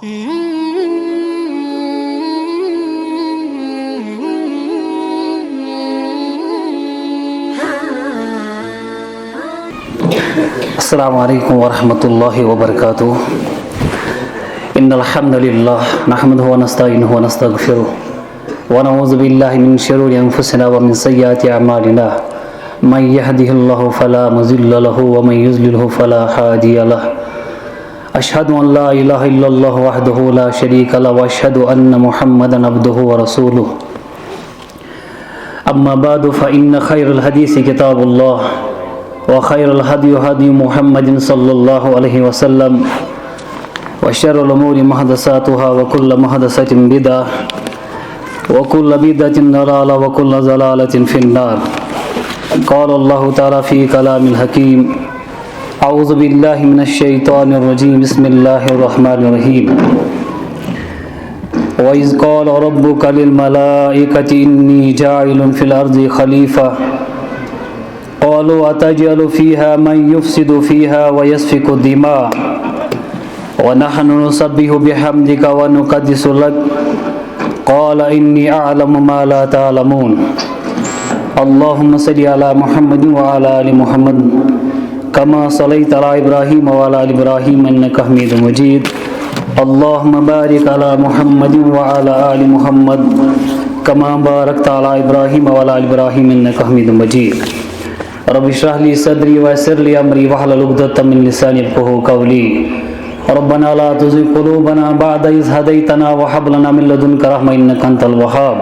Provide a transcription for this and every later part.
السلام علیکم ورحمۃ اللہ وبرکاتہ ان الحمد للہ نحمده ونستعینه ونستغفره ونعوذ باللہ من شرور انفسنا ومن سیئات اعمالنا من يهده الله فلا مضل له ومن يضلل فلا هادي له اشهد ان لا اله الا الله وحده لا شريك له واشهد ان محمدا عبده ورسوله اما بعد فان خير الحديث كتاب الله وخير الهدي هدي محمد صلى الله عليه وسلم وشر الأمور محدثاتها وكل محدثة بدعة وكل بدعة ضلالة وكل ضلالة في النار قال الله تعالى في كلام الحكيم أعوذ بالله من الشيطان الرجيم بسم الله الرحمن الرحيم وإذ قال ربك للملائكة إني جاعل في الأرض خليفة قالوا أتجعل فيها من يفسد فيها ويسفك الدماء ونحن نسبح بحمدك ونقدس لك قال إني أعلم ما لا تعلمون اللهم صل على محمد وعلى آل محمد كما صليت على إبراهيم وعلى آل إبراهيم إنك حميد مجيد اللهم بارك على محمد وعلى آل محمد كما باركت على إبراهيم وعلى آل إبراهيم إنك حميد مجيد رب اشرح لي صدري ويسر لي امري واحلل عقدة من لساني يفقهوا قولي ربنا لا تزغ قلوبنا بعد إذ هديتنا وهب لنا من لدنك رحمة إنك أنت الوهاب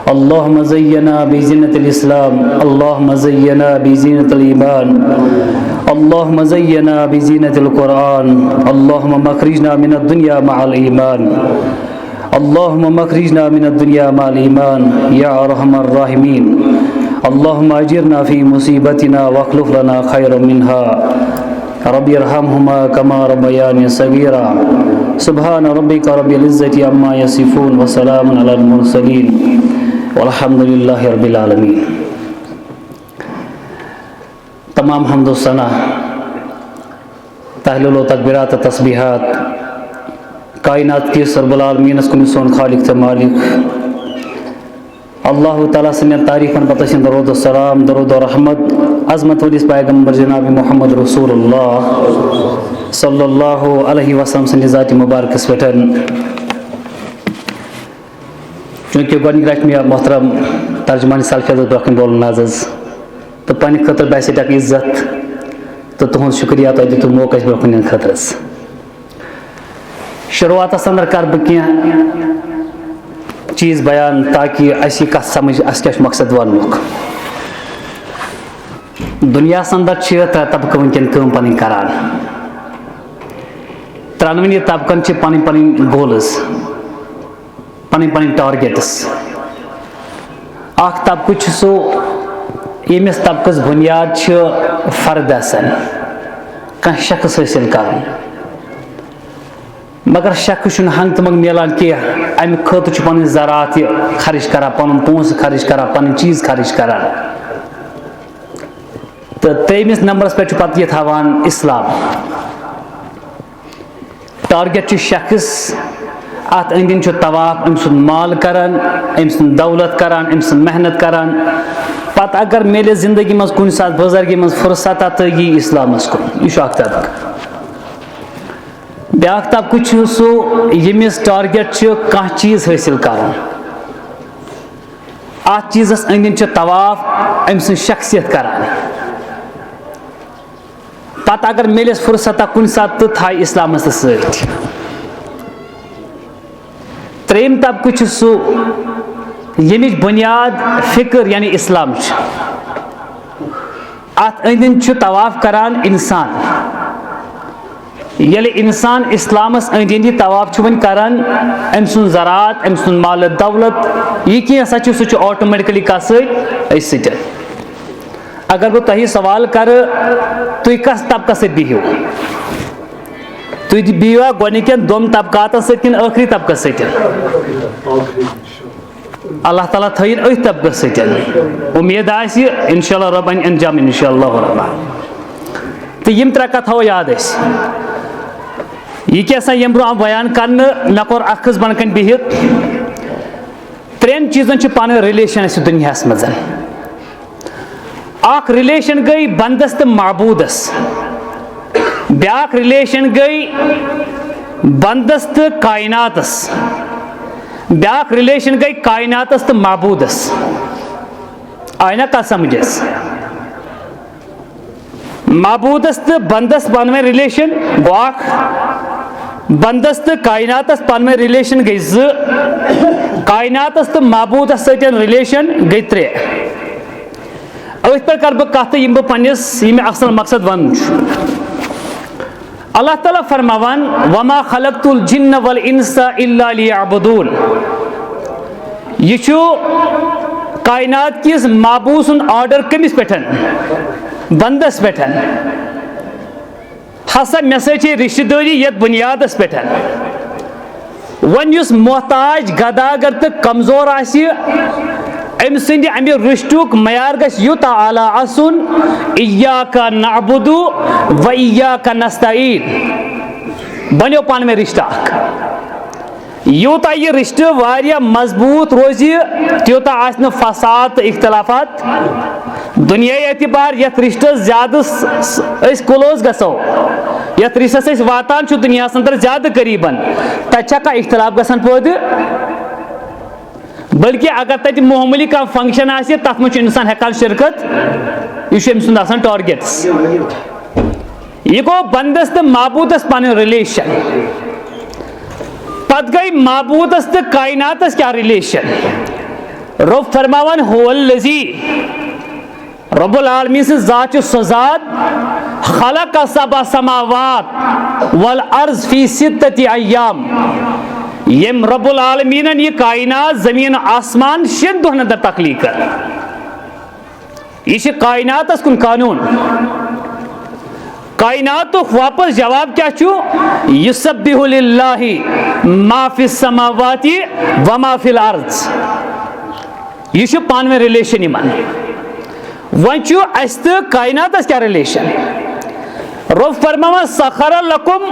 اللهم زينا بزينة الإسلام اللهم زينا بزينة الإيمان اللهم زينا بزينة القرآن اللهم مخرجنا من الدنيا مع الإيمان اللهم مخرجنا من الدنيا مع الإيمان يا أرحم الراحمين اللهم اجرنا في مصيبتنا واخلف لنا خيرا منها رب ارحمهما كما ربياني صغيرا سبحان ربك رب العزة عما يصفون وسلام على المرسلين والحمد لله رب العالمين تمام حمد و ثنا تحلیل و تکبیرات و تسبیحات کائنات کے رب العالمین اس کو سون خالق تھے مالک اللہ تعالیٰ سن تعریفن پتہ درود و سلام درود و رحمت عظمت ودیس پیغمبر جناب محمد رسول اللہ صلی اللہ علیہ وسلم سن ذات مبارکس پہ چونکہ گۄڈنِک لٹہِ مےٚ محترم ترجمان سالفیض برٛونٛہہ بولُن نازز تہٕ پننہِ خٲطرٕ باسے اکھ عزت تہٕ تُہُنٛد شُکریہ تۄہہِ دِتوٕ موقعہٕ اَسہِ برٛونٛہہ کُن یِنہٕ خٲطرٕ شروعاتس اندر کر بہٕ کینٛہہ چیز بیان تاکہ اسی کا سمجھ اس کیا مقصد ونک دنیا اندر ترے طبقہ ونکن کم پن کران ترونی طبقن پن پن گولز پن پن ٹارگیٹس اخ طبقہ سو یمس طبقس بنیاد فرد آسان کانٛہہ شخص حٲصِل کرُن مگر شخص ہنگ تمنگ ملان کی امہ خاطر پن زراعت خرچ کران پن پونس خرچ کران پن چیز خرچ کران تو تریمس نمبرس پہ پتہ یہ تھوان اسلام ٹارگیٹ شخص ات اندین طواف ام سن مال کران ام سن دولت کران ام سن محنت کران پتہ اگر میلے زندگی مز کن سات بزرگی مز فرصت تو یہ اسلامس کن یہ طبقہ بیاکھ طبقہ سو یمس ٹارگیٹ کانٛہہ چیز حٲصِل کرُن ات چیزس أنٛدۍ أنٛدۍ طواف أمۍ سٕنٛز شخصیت کران پتہٕ اگر میلس فرصت کُنہِ ساتہٕ تہٕ تھایہِ اسلامس تہِ سۭتۍ ترٛیٚیِم طبقہٕ چھُ سُہ ییٚمِچ بُنیاد فکر یعنی اسلام چھُ ات أنٛدۍ أنٛدۍ چھُ طواف کران انسان ییٚلہِ انسان اسلامس أنٛدۍ أنٛدۍ طواف چھُ وۄنۍ کران أمۍ سُنٛد زراعت أمۍ سُنٛد مال دولت یہِ کینٛہہ ہسا چھُ سُہ چھُ آٹومیٹکلی کتھ سۭتۍ أسۍ سۭتۍ اگر بہٕ تۄہہِ سوال کرٕ تُہۍ کس طبقس سۭتۍ بِہِو تُہۍ بِہِوا گۄڈنِکٮ۪ن دۄن طبقاتن سۭتۍ کِنہٕ ٲخری طبقس سۭتۍ اللہ تعالیٰ تھٲیِن أتھۍ طبقس سۭتۍ اُمید آسہِ انشاء اللہ رۄب انہِ انجام انشاء اللہ رحمان تہٕ یِم ترٛےٚ کتھ تھاوو یاد أسۍ یہ کیسا یم برو بیان کرنے مے کور اخذ بن کن بہت ترین چیزن پانے ریلیشن اس دنیا مز اخ ریلیشن گئی بندس تو معبودس بیاکھ ریلیشن گئی بندس تو کائناتس بیاکھ ریلیشن گئی کائناتس تو معبودس آئی نا کت سمجھس معبودس تو بندس پانوے ریلیشن گو اخ بندس تو کائناتس پانوے ریلیشن گئی ز کائناتس تو معبودس ستین ریلیشن گئی ترے ات پہ کر بہ کت یم بہ پنس یہ اصل مقصد ون اللہ تعالیٰ فرماوان وما خلقت الجن والانس الا لیعبدون یہ کائنات کس معبود سن آرڈر کمس پہ بندس پہ ہسا مے سی رشتہ داری یت بنیادس پہ ون اس محتاج گداگر تو کمزور آسی ام سند امہ رشتک معیار گژھِ یوتاہ اعلیٰ آسن ایاک نعبد و ایاک نستعین بنیو پان میں رشتہ اخ یوتاہ یہ رشتہ واریاہ مضبوط روزِ تیوتاہ آسہِ نہٕ فساد تہٕ اختلافات دنیائی اعتبار یتھ رشتہ زیادہ اس کلوز گژھو یتھ رشتس اس واتان چھُ دنیا اندر زیادہ قریبن تتہِ چھا کانٛہہ اختلاف گژھان پٲدٕ بلکہ اگر تتہِ معمولی کانٛہہ فنکشن آسہِ تتھ منٛز چھُ انسان ہٮ۪کان شرکت یہ چھُ أمۍ سُنٛد آسان ٹارگیٹس یہ گوٚو بندس تہٕ معبوٗدس پنٕنۍ ریلیشن پتہٕ گٔے معبوٗدس تہٕ کائناتس کیٛاہ ریلیشن رب فرماوان هو الذی رب العالمین سے ذات سو ذات خلق سبع سماوات والارض فی ستۃ ایام یم رب العالمین یہ کائنات زمین آسمان شن دہن اندر تخلیق کر یہ کائنات کن قانون کائنات واپس جواب کیا چھو یسبح للہ ما فی السماوات وما فی الارض یہ پانوے ریلیشن یمن ون اس تو کائنات کیا ریلیشن رب فرماوان سخر لکم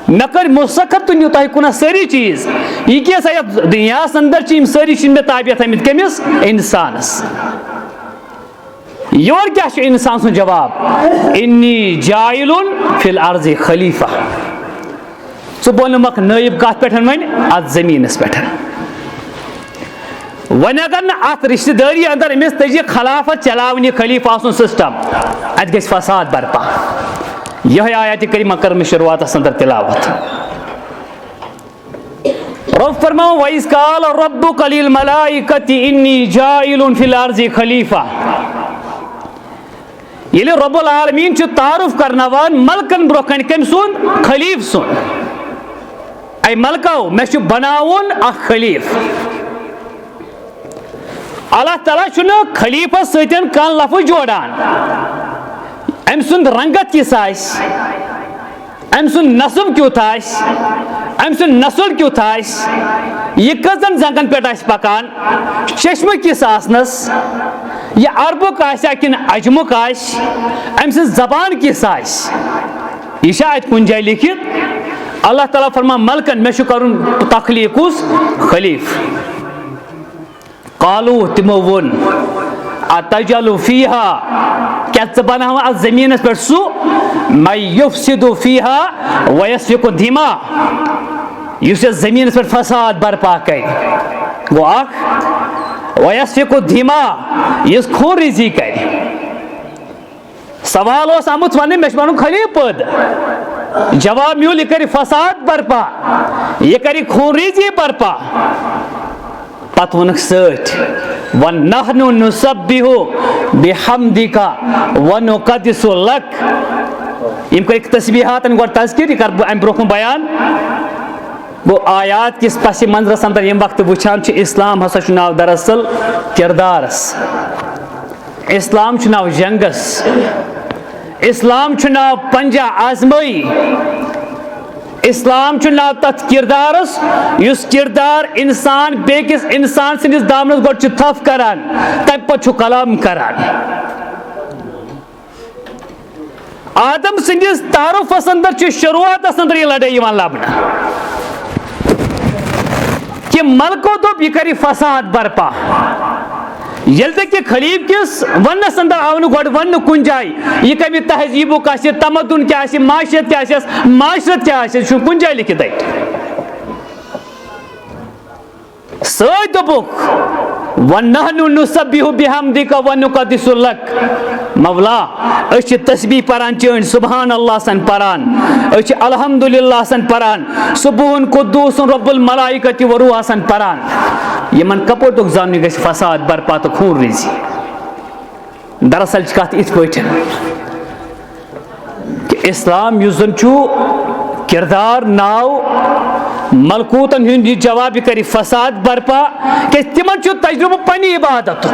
مے کر مسخر تھی تہ کن ساری چیز یہ کیسا دنیا اندر ساری چیز مے تابع تھمت کمس انسانس یور کیا انسان سن جواب انی جائل فی الارض خلیفہ ثہ بولمک نائب کت پہ ون ات زمینس پہ ون اگر نا ات رشتہ داری اندر امس تجی خلافت چلاونی خلیفہ آسن سسٹم ات گژھِ فساد برپا یہ آیات کریمہ کرم شروعات اندر تلاوت رب فرماؤ وَإِذْ قَالَ رَبُّكَ لِلْمَلَائِكَةِ إِنِّي جَاعِلٌ فِي الْأَرْضِ خلیفہ ییٚلہِ رب العالمین چھُ تعارف کرناوان ملکن برونٛہہ کنہِ کٔمۍ سُنٛد خلیف سُنٛد اے ملکو مےٚ چھُ بناوُن اکھ خلیف اللہ تعالیٰ چھُنہٕ خلیفس سۭتۍ کانٛہہ لفظ جوڑان أمۍ سُنٛد رنگت کِژھ آسہِ أمۍ سُنٛد نسب کیُتھ آسہِ أمۍ سُنٛد نسل کیُتھ آسہِ یہِ کٔژن زنگن پٮ۪ٹھ آسہِ پکان چشمہٕ کِس آسنس یہ عربُک آسیا کِنہٕ عجمُک آسہِ أمۍ سٕنٛز زبان کِژھ آسہِ یہ چھا اتہِ کُنہِ جایہِ لیکھِتھ اللہ تعالیٰ فرمان ملکن مےٚ چھُ کرُن تخلیق کُس خلیف قالو تمو وون اتجعل فیہا کیا ژٕ بناوان اتھ زمینس پٮ۪ٹھ سُہ من یفسد فیہا ویسفک الدماء یُس یتھ زمینس پٮ۪ٹھ فساد برپا کرِ گوٚو اکھ ویسفک الدماء یُس خوٗن ریزی کرِ سوال اوس آمُت وننہٕ مےٚ چھُ بنُن خلیف پٲدٕ جواب میول یہ کرِ فساد برپا یہ کرِ خوٗن ریزی برپا پتہ ونک سۭتۍ وَنَحْنُ نُسَبِّحُ بِحَمْدِكَ وَنُقَدِّسُ لَكَ یم کر تسبیحاتن گۄڈٕ تذکر یہ کر بہٕ امہِ برونٛہہ کُن بیان گوٚو آیات کس پس منظرس اندر یم وقت وٕچھان چھِ اسلام ہسا چھُ ناو دراصل کردارس اسلام چھُ ناو جنگس اسلام چھُ ناو پنجہ آزمٲیی اسلام چھُ ناو تتھ کردارس یُس کردار انسان بیٚکِس انسان سٕنٛدِس دامنس گۄڈٕ چھُ تھپھ کران تمہِ پتہٕ چھُ کلام کران آدم سندس تعارفس اندر شروعات اندر یہ لڑائی لبنہ کہ ملکو دوپ یہ کری فساد برپا یل تک کہ خلیف کس ونس اندر آو گوڑ ون کن جائے یہ کمی تہذیبک آسی تمدن کیا آسی معاشرت کیا آسی معاشرت کیا آسی شو کن جائے لکھ دائٹ سوئی دوپک وَنَحْنُ نُسَبِّحُ بِحَمْدِكَ وَنُقَدِّسُ لَكَ مولا اچھ تسبیح پران چین سبحان اللہ سن پران اچھ الحمدللہ سن پران سبحان قدوس رب الملائکۃ وروح سن پران یمن کپور تک زاننی گژھِ فساد برپا تو خون ریزی دراصل چھ کتھ ات پٲٹھۍ کہ اسلام یُس زن چھُ کردار ناو ملکوتن ہند یہ جواب کری فساد برپا کہ تمن چھُ تجربہ پنی عبادتک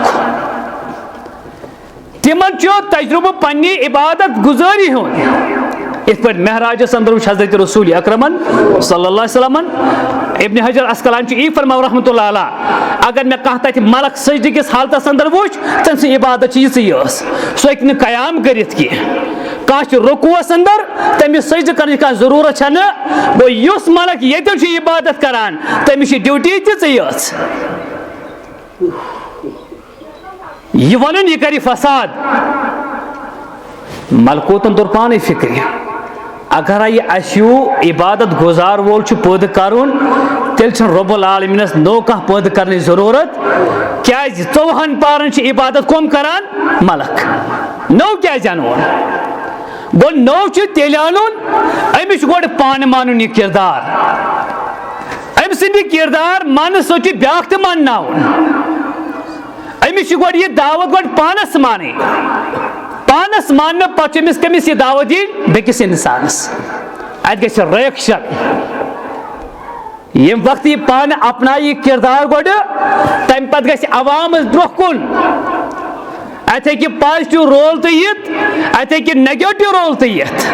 تمن چھُ تجربہ پنی عبادت گزاری ہند اس پر مہراجس اندر حضرت رسول اکرمن صلی اللہ علیہ وسلم ابن حجر اسقلانی چھُ ای فرماو رحمۃ اللہ علیہ اگر میں کانٛہہ تتہِ ملک سجدٕ کس حالتس اندر وچھ تم سن عبادت چھ یژٕے ٲس سُہ ہیٚکہِ نہٕ قیام کٔرِتھ کینٛہہ کانٛہہ چھُ رکوعس اندر تٔمِس سجدٕ کرنٕچ کانٛہہ ضروٗرت چھنہٕ گوٚو یُس ملک ییٚتٮ۪ن چھُ عبادت کران تٔمِس چھِ ڈیوٹی تِژٕے یٲژ یہ ونن یہ کری فساد ملکوتن طور پانے فکر اگر یہ اسیو عبادت گزار وول پد کرن تیل چھ رب العالمینس نو کانٛہہ پد کرنے ضرورت کیاز 14 پارن چھ عبادت کم کران ملک نو کیاز انون گو نو چھ تیل انون امس گوڑ پان مانن یہ کردار ام سند کردار مان سوچ بیاکھ تہ مانناون امس گوڑ یہ دعوت گوڑ پانس مانے پانس ماننے پچ امس کمس یہ دعوت دین بیکس انسانس ات گژھِ ریکشن یم وقت یہ پان اپنا یہ کردار گوڑ تم پتہ گژھِ عوامس برونٛہہ کُن ات ہیٚکہِ پازٹِو رول تہ یِتھ ات ہیٚکہِ نیگیٹِو رول تہ یِتھ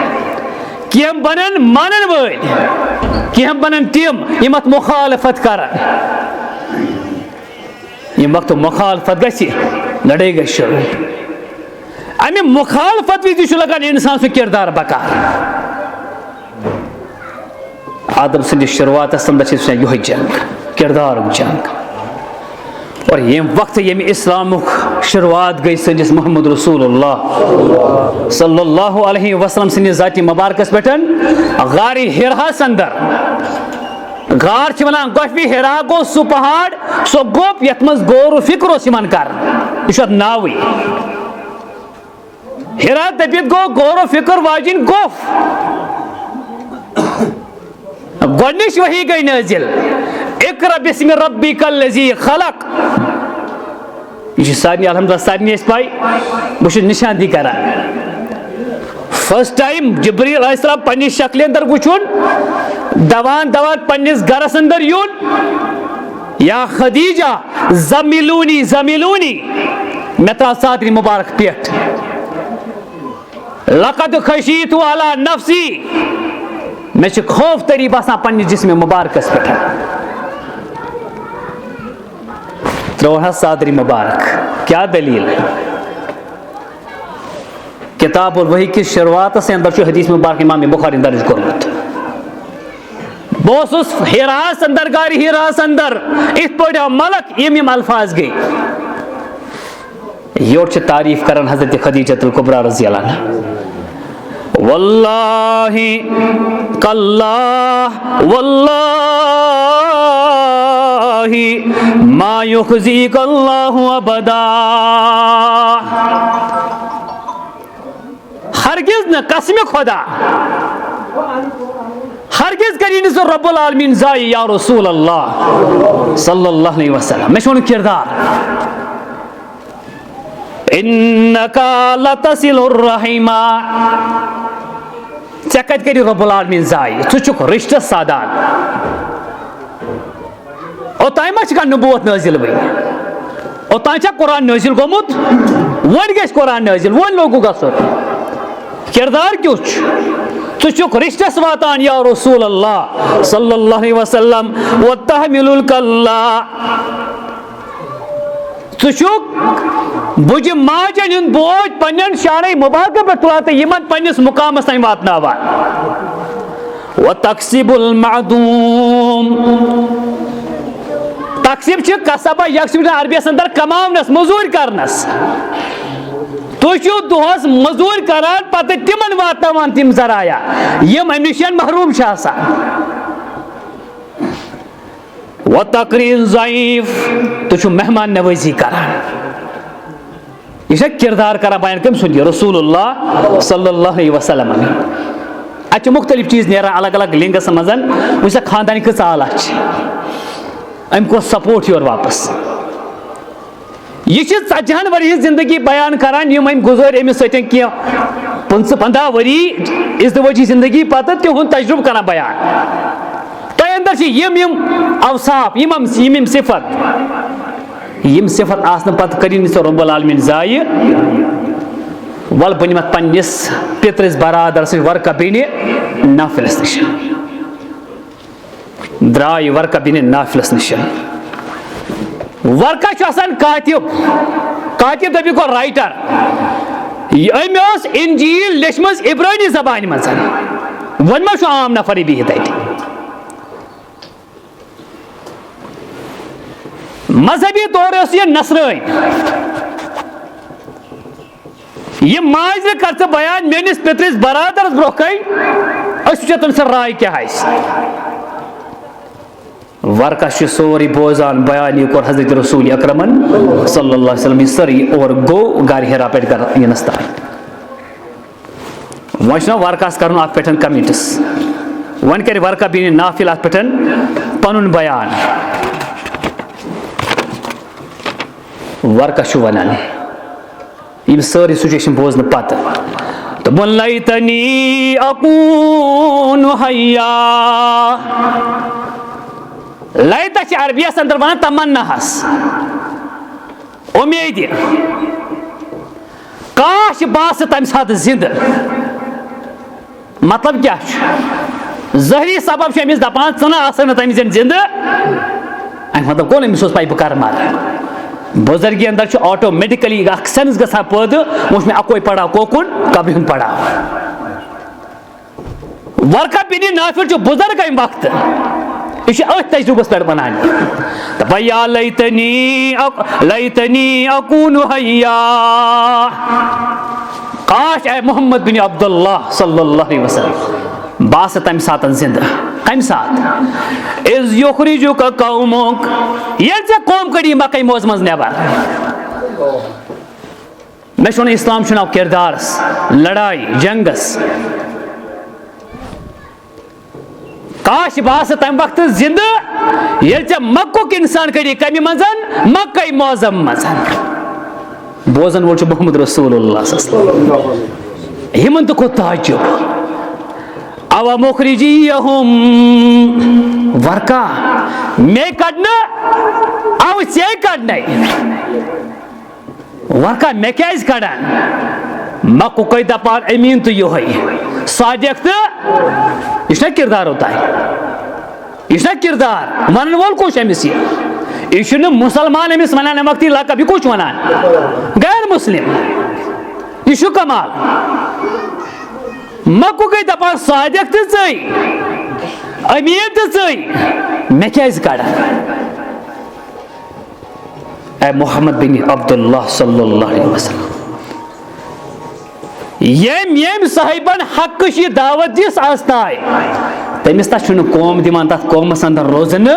کینٛہہ بنن مانن وٲلۍ کینٛہہ بنن تم یم ات مخالفت کرن یم وقت مخالفت گژھِ لڑائی گژھِ شروع امہ مخالفت وز چھ لگان انسان سہ کردار بکار آدم سندس شروعات اندر یہ جنگ کردار جنگ اور یم وقت یم اسلام شروعات گئی سندس محمد رسول اللہ صلی اللہ علیہ وسلم سندس ذات مبارکس پہ غار ہراس اندر غار چھ ونان گوفی ہرا گو سہ پہاڑ سو گوپ یت مز غور و فکر اس یمن کر یہ ناوی ہرا دپت گو غور و فکر واجن گوف گۄڈنِچ وحی گئی نازل اقرأ بسم ربک الذی خلق یہ سارنی الحمدللہ سارنی اس پائی بہ نشاندی کران فرسٹ ٹائم جبریل علیہ السلام پنہ شکل اندر وچھن دوان دوان پنس گرس اندر یون یا خدیجہ زملونی زملونی میں ترا صادری مبارک پیٹ لقد خشیت علی نفسی میں خوف تری باسان پنہ جسم مبارکس پہ تروہ صادری مبارک کیا دلیل کتاب الوحی کی شروعات سے اندر حدیث مبارک امام بخاری درج کرمت بوسس ہراس اندر گاری ہراس اندر اس پڑھا ملک یم الفاظ گئی یوٹ چھ تعریف کرن حضرت خدیجہ الکبریٰ رضی اللہ عنہ واللہ کاللہ واللہ ما یخزیک اللہ ابدا ہرگز نہ قسم خدا ہرگز کری نہ رب العالمین زائی یا رسول اللہ صلی اللہ علیہ وسلم میں شون کردار انکا لتصل الرحیمہ چکت کری رب العالمین زائی تو چک رشتہ سادان اوتائی ما چکا نبوت نازل بھئی اوتائی چکا قرآن نازل گومت ون گیس قرآن نازل ون لوگو گا سر کردار کیوچ تو چک رشتہ سواتان یا رسول اللہ صلی اللہ علیہ وسلم وتحمل الکلہ بجہ ماجن ہند بوجھ پنن شانہ مبارکہ پہ تلان تو یمن پنس مقامس تین واتناوان وتکسب المعدوم تقسیب چھ کسبہ یکسب عربیس اندر کماونس مزور کرنس تُہۍ دۄہس مزور کران پتہ تمن واتناوان تم ذرایع یم امہ نش محروم چھ آسان وتقرین ضعیف تُہۍ چھو مہمان نوازی کران یہ کردار کران بیان کم سن رسول اللہ صلی اللہ علیہ وسلم اتھ مختلف چیز نیران الگ الگ لنگس مزن وچ خاندان کچھ آلہ ام کو سپورٹ یور واپس یہ 40 ؤری زندگی بیان کران یم ام گزر امس سۭتۍ کی 15 ؤری ازدواجی زندگی پتہ تہند تجربہ کران بیان تہ اندر یم اوصاف یم صفت آسن پتہ کرین ژٕ رب العالمین ضایع ول بہ نمت پننس پترس برادر سۭتۍ ورقہ بیٚنہِ نافلس نش درٛاے ورقہ بیٚنہِ نافلس نش ورقہ چھُ آسان کاتب دبی کو رائٹر ام انجیل لیچھمٕژ عبرانی زبانہِ منٛز وۄنۍ ما چھُ عام نفر بِہِتھ تتہِ مذہبی طور یہ نصرٲنۍ یہ ماجرٕ کر ژٕ بیان میٲنِس پترس برادرس برونٛہہ کَنۍ أسۍ وٕچھو تٔمۍ سٕنٛز راے کیٛاہ آسہِ ورقہ چھ سوری بوزان بیان یہ کور حضرت رسول اکرمن صلی اللہ علیہ وسلم سری اور گو گار ہیرا پہ ینس تان ون ورقس کر ات پہ کمنٹس ون کر ورقہ بیٚنہِ نافل ات پہ پن بیان ورقہ ونان یم ساری سچویشن بوزن پتہ دوٚپُن لیتنی اکون حیا لیتا چھ عربیس اندر ونان تمناہس امید کاش باس تمہ سات زندہ مطلب کیا ظاہری سبب چھ امس دپان ژٕ نہ آسن تمہ زندہ امیُک مطلب گوٚو نہٕ أمِس اوس پاے بہٕ کر مر بزرگی اندر چھ آٹومیٹکلی اکھ سینس گژھان پٲدٕ وۄنۍ چھُ مےٚ اکوے پڑاو کوکُن قبرِ ہُنٛد پڑاو ورقہ بیٚنہِ نافل چھُ بزرگ امہِ وقتہٕ یہ ات تجربس پہ ونان دپان لیتنی اکون حیا کاش اے محمد بن عبداللہ صلی اللہ علیہ وسلم باس تمہ سات زندہ کم سات از یخرجک قومک ییٚلہِ ژےٚ قوم کڑی مکہ موز مز نٮ۪بر مےٚ چھُ ونان اسلام چھُ ناو کردارس لڑائی جنگس کاش باس تمہ وقت زندہ ییٚلہِ ژےٚ مکُک انسان کڑی کمہِ منٛز مکہ معظم منٛز بوزن وول چھُ محمد رسول اللہ صلی اللہ علیہ وسلم یمن تہِ کھوٚت تعجب اوا مخرجیہم ورقہ مے کڑنہٕ او ژے کڑنے ورقہ مے کیازِ کڑان مکُکے دپان امین تہٕ یہوے صادق تہٕ یہ چھُنہ کردار ہوتا ہے یہ چھُنہ کردار ونن وول کُس أمِس یہ چھُنہٕ مسلمان أمِس ونان امہِ وقتہٕ لقب یہ کُس ونان غیر مسلم یہ چھُ کمال مکُکے دپان صادق تہٕ ژٕے امین تہٕ ژٕے مے کیازِ کڑان اے محمد بن عبداللہ صلی اللہ علیہ وسلم یم صاحبن حقش یہ دعوت دس آستائے تمس تہ قوم دان تر قومس اندر روزن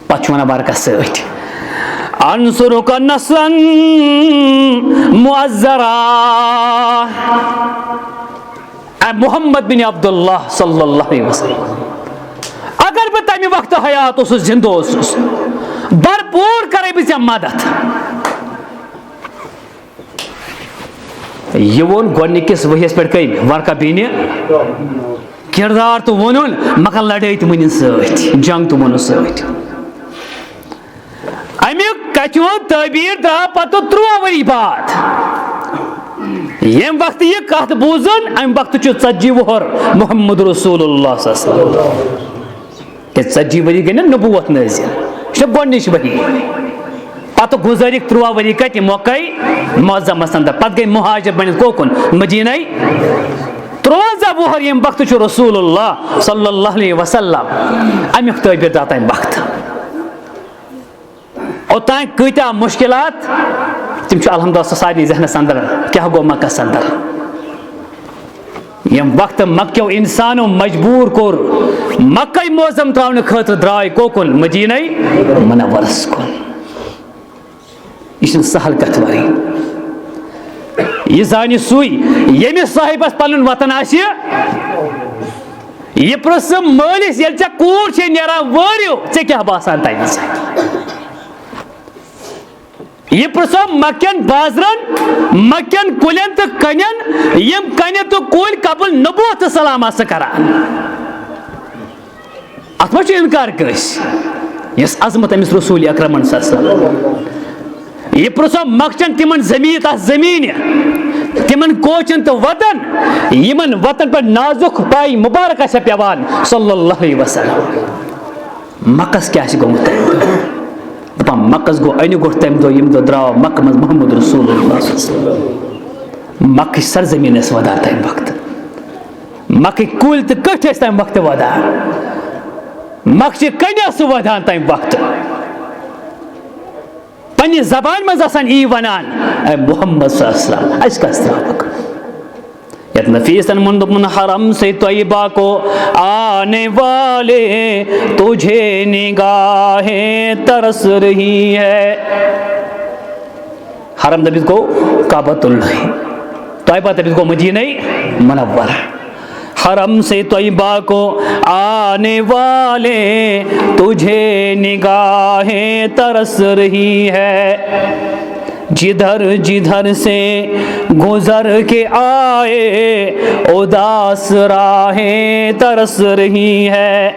پتہ ونان ورقہ ست انصرک نصرا معزرا اے محمد بن عبداللہ صلی اللہ علیہ وسلم اگر بہ تمہ وقت حیات اوسس زندہ اوسس بھرپور کرے بہ ژےٚ مدد یہ وون گۄڈنِکِس ؤہیَس پٮ۪ٹھ کٔمۍ ورقہ بیٚنہِ کردار تہٕ ووٚنُن مگر لڑٲے تہِ ؤنِن سۭتۍ جنگ تہِ ووٚنُن سۭتۍ امیُک کتھِ ہُنٛد تعبیٖر درٛاو پتہٕ 13 ؤری بعد ییٚمہِ وقتہٕ یہِ کتھ بوٗزُن امہِ وقتہٕ چھُ 40 وُہُر محمد رسول اللہ صلی اللہ علیہ وسلم 40 ؤری گٔے نہ نبوت نٲزِل گۄڈنِچ ؤری پتہٕ گُزٲرِکھ 13 ؤری کتہِ مۄکے معظمس اندر پتہٕ گٔے مہاجر بٔنِتھ کوکُن مدیٖنَے 53 وُہر ییٚمہِ وقتہٕ چھُ رسول اللہ صلی اللہ علیہ وسلم امیُک تعبیٖر درٛاو تمہِ وقتہٕ اوٚتانۍ کۭتیاہ مُشکلات تِم چھِ الحمدللہ سُہ سارنٕے ذہنس اندر کیٛاہ گوٚو مکس اندر ییٚمہِ وقتہٕ مکیو انسانو مجبوٗر کوٚر مکے معظم ترٛاونہٕ خٲطرٕ درٛاے کوکُن مدیٖنَے منورس کُن یہ چھنہٕ سہل کتھ وَرٕے یہ زانہِ سُے ییٚمِس صاحبس پنُن وطن آسہِ یہ پرٛژھٕ مٲلِس ییٚلہِ ژےٚ کوٗر چھے نیران وٲرِو ژےٚ کیٛاہ باسان تَمہِ وِزِ یہ پرٛژھو مکٮ۪ن بازرن مکٮ۪ن کُلٮ۪ن تہٕ کَنٮ۪ن یِم کَنہِ تہٕ کُلۍ قبل نبوت تہٕ سلام آسہٕ کران اتھ منٛز چھُ انکار کٲنٛسہِ یۄس عظمت أمِس رسول اکرمن صلی اللہ علیہ وسلم یہ پرٛژھو مۄکچن تِمن زمیٖن تتھ زمیٖنہِ تِمن کوچن تہٕ وطن یِمن وطن پٮ۪ٹھ نازُک پاے مُبارک آسہِ پیوان صلی اللہ علیہ وسلم مکس کیٛاہ آسہِ گوٚمُت تمہِ دۄہ دپان مکس گوٚو انہِ گوٚٹ تمہِ دۄہ ییٚمہِ دۄہ درٛاو مکہٕ منٛز محمد رسول اللہ صلی اللہ علیہ وسلم مکٕچ سرزمیٖن ٲس ودان تمہِ وقتہٕ مکٕکۍ کُلۍ تہٕ کٔٹھۍ ٲسۍ تمہِ وقتہٕ ودان مکچہِ کنہِ ٲسہٕ ودان تمہِ وقتہٕ پننہِ زبانہِ منٛز آسان یی ونان اے محمد صلی اللہ علیہ وسلم اَسہِ کس ترٛاوکھ یتھ نفیسن من دوٚپُن حرم سے طیبہ کو آنے والے تجھے نگاہیں ترس رہی ہے حرم دپِتھ گوٚو کعبۃ اللہ طیبہ دپِتھ گوٚو مدیٖنَے منورہ حرم سے طیبہ کو آنے والے تجھے نگاہیں ترس رہی ہے جدھر جدھر سے گزر کے آئے اداس راہیں ترس رہی ہے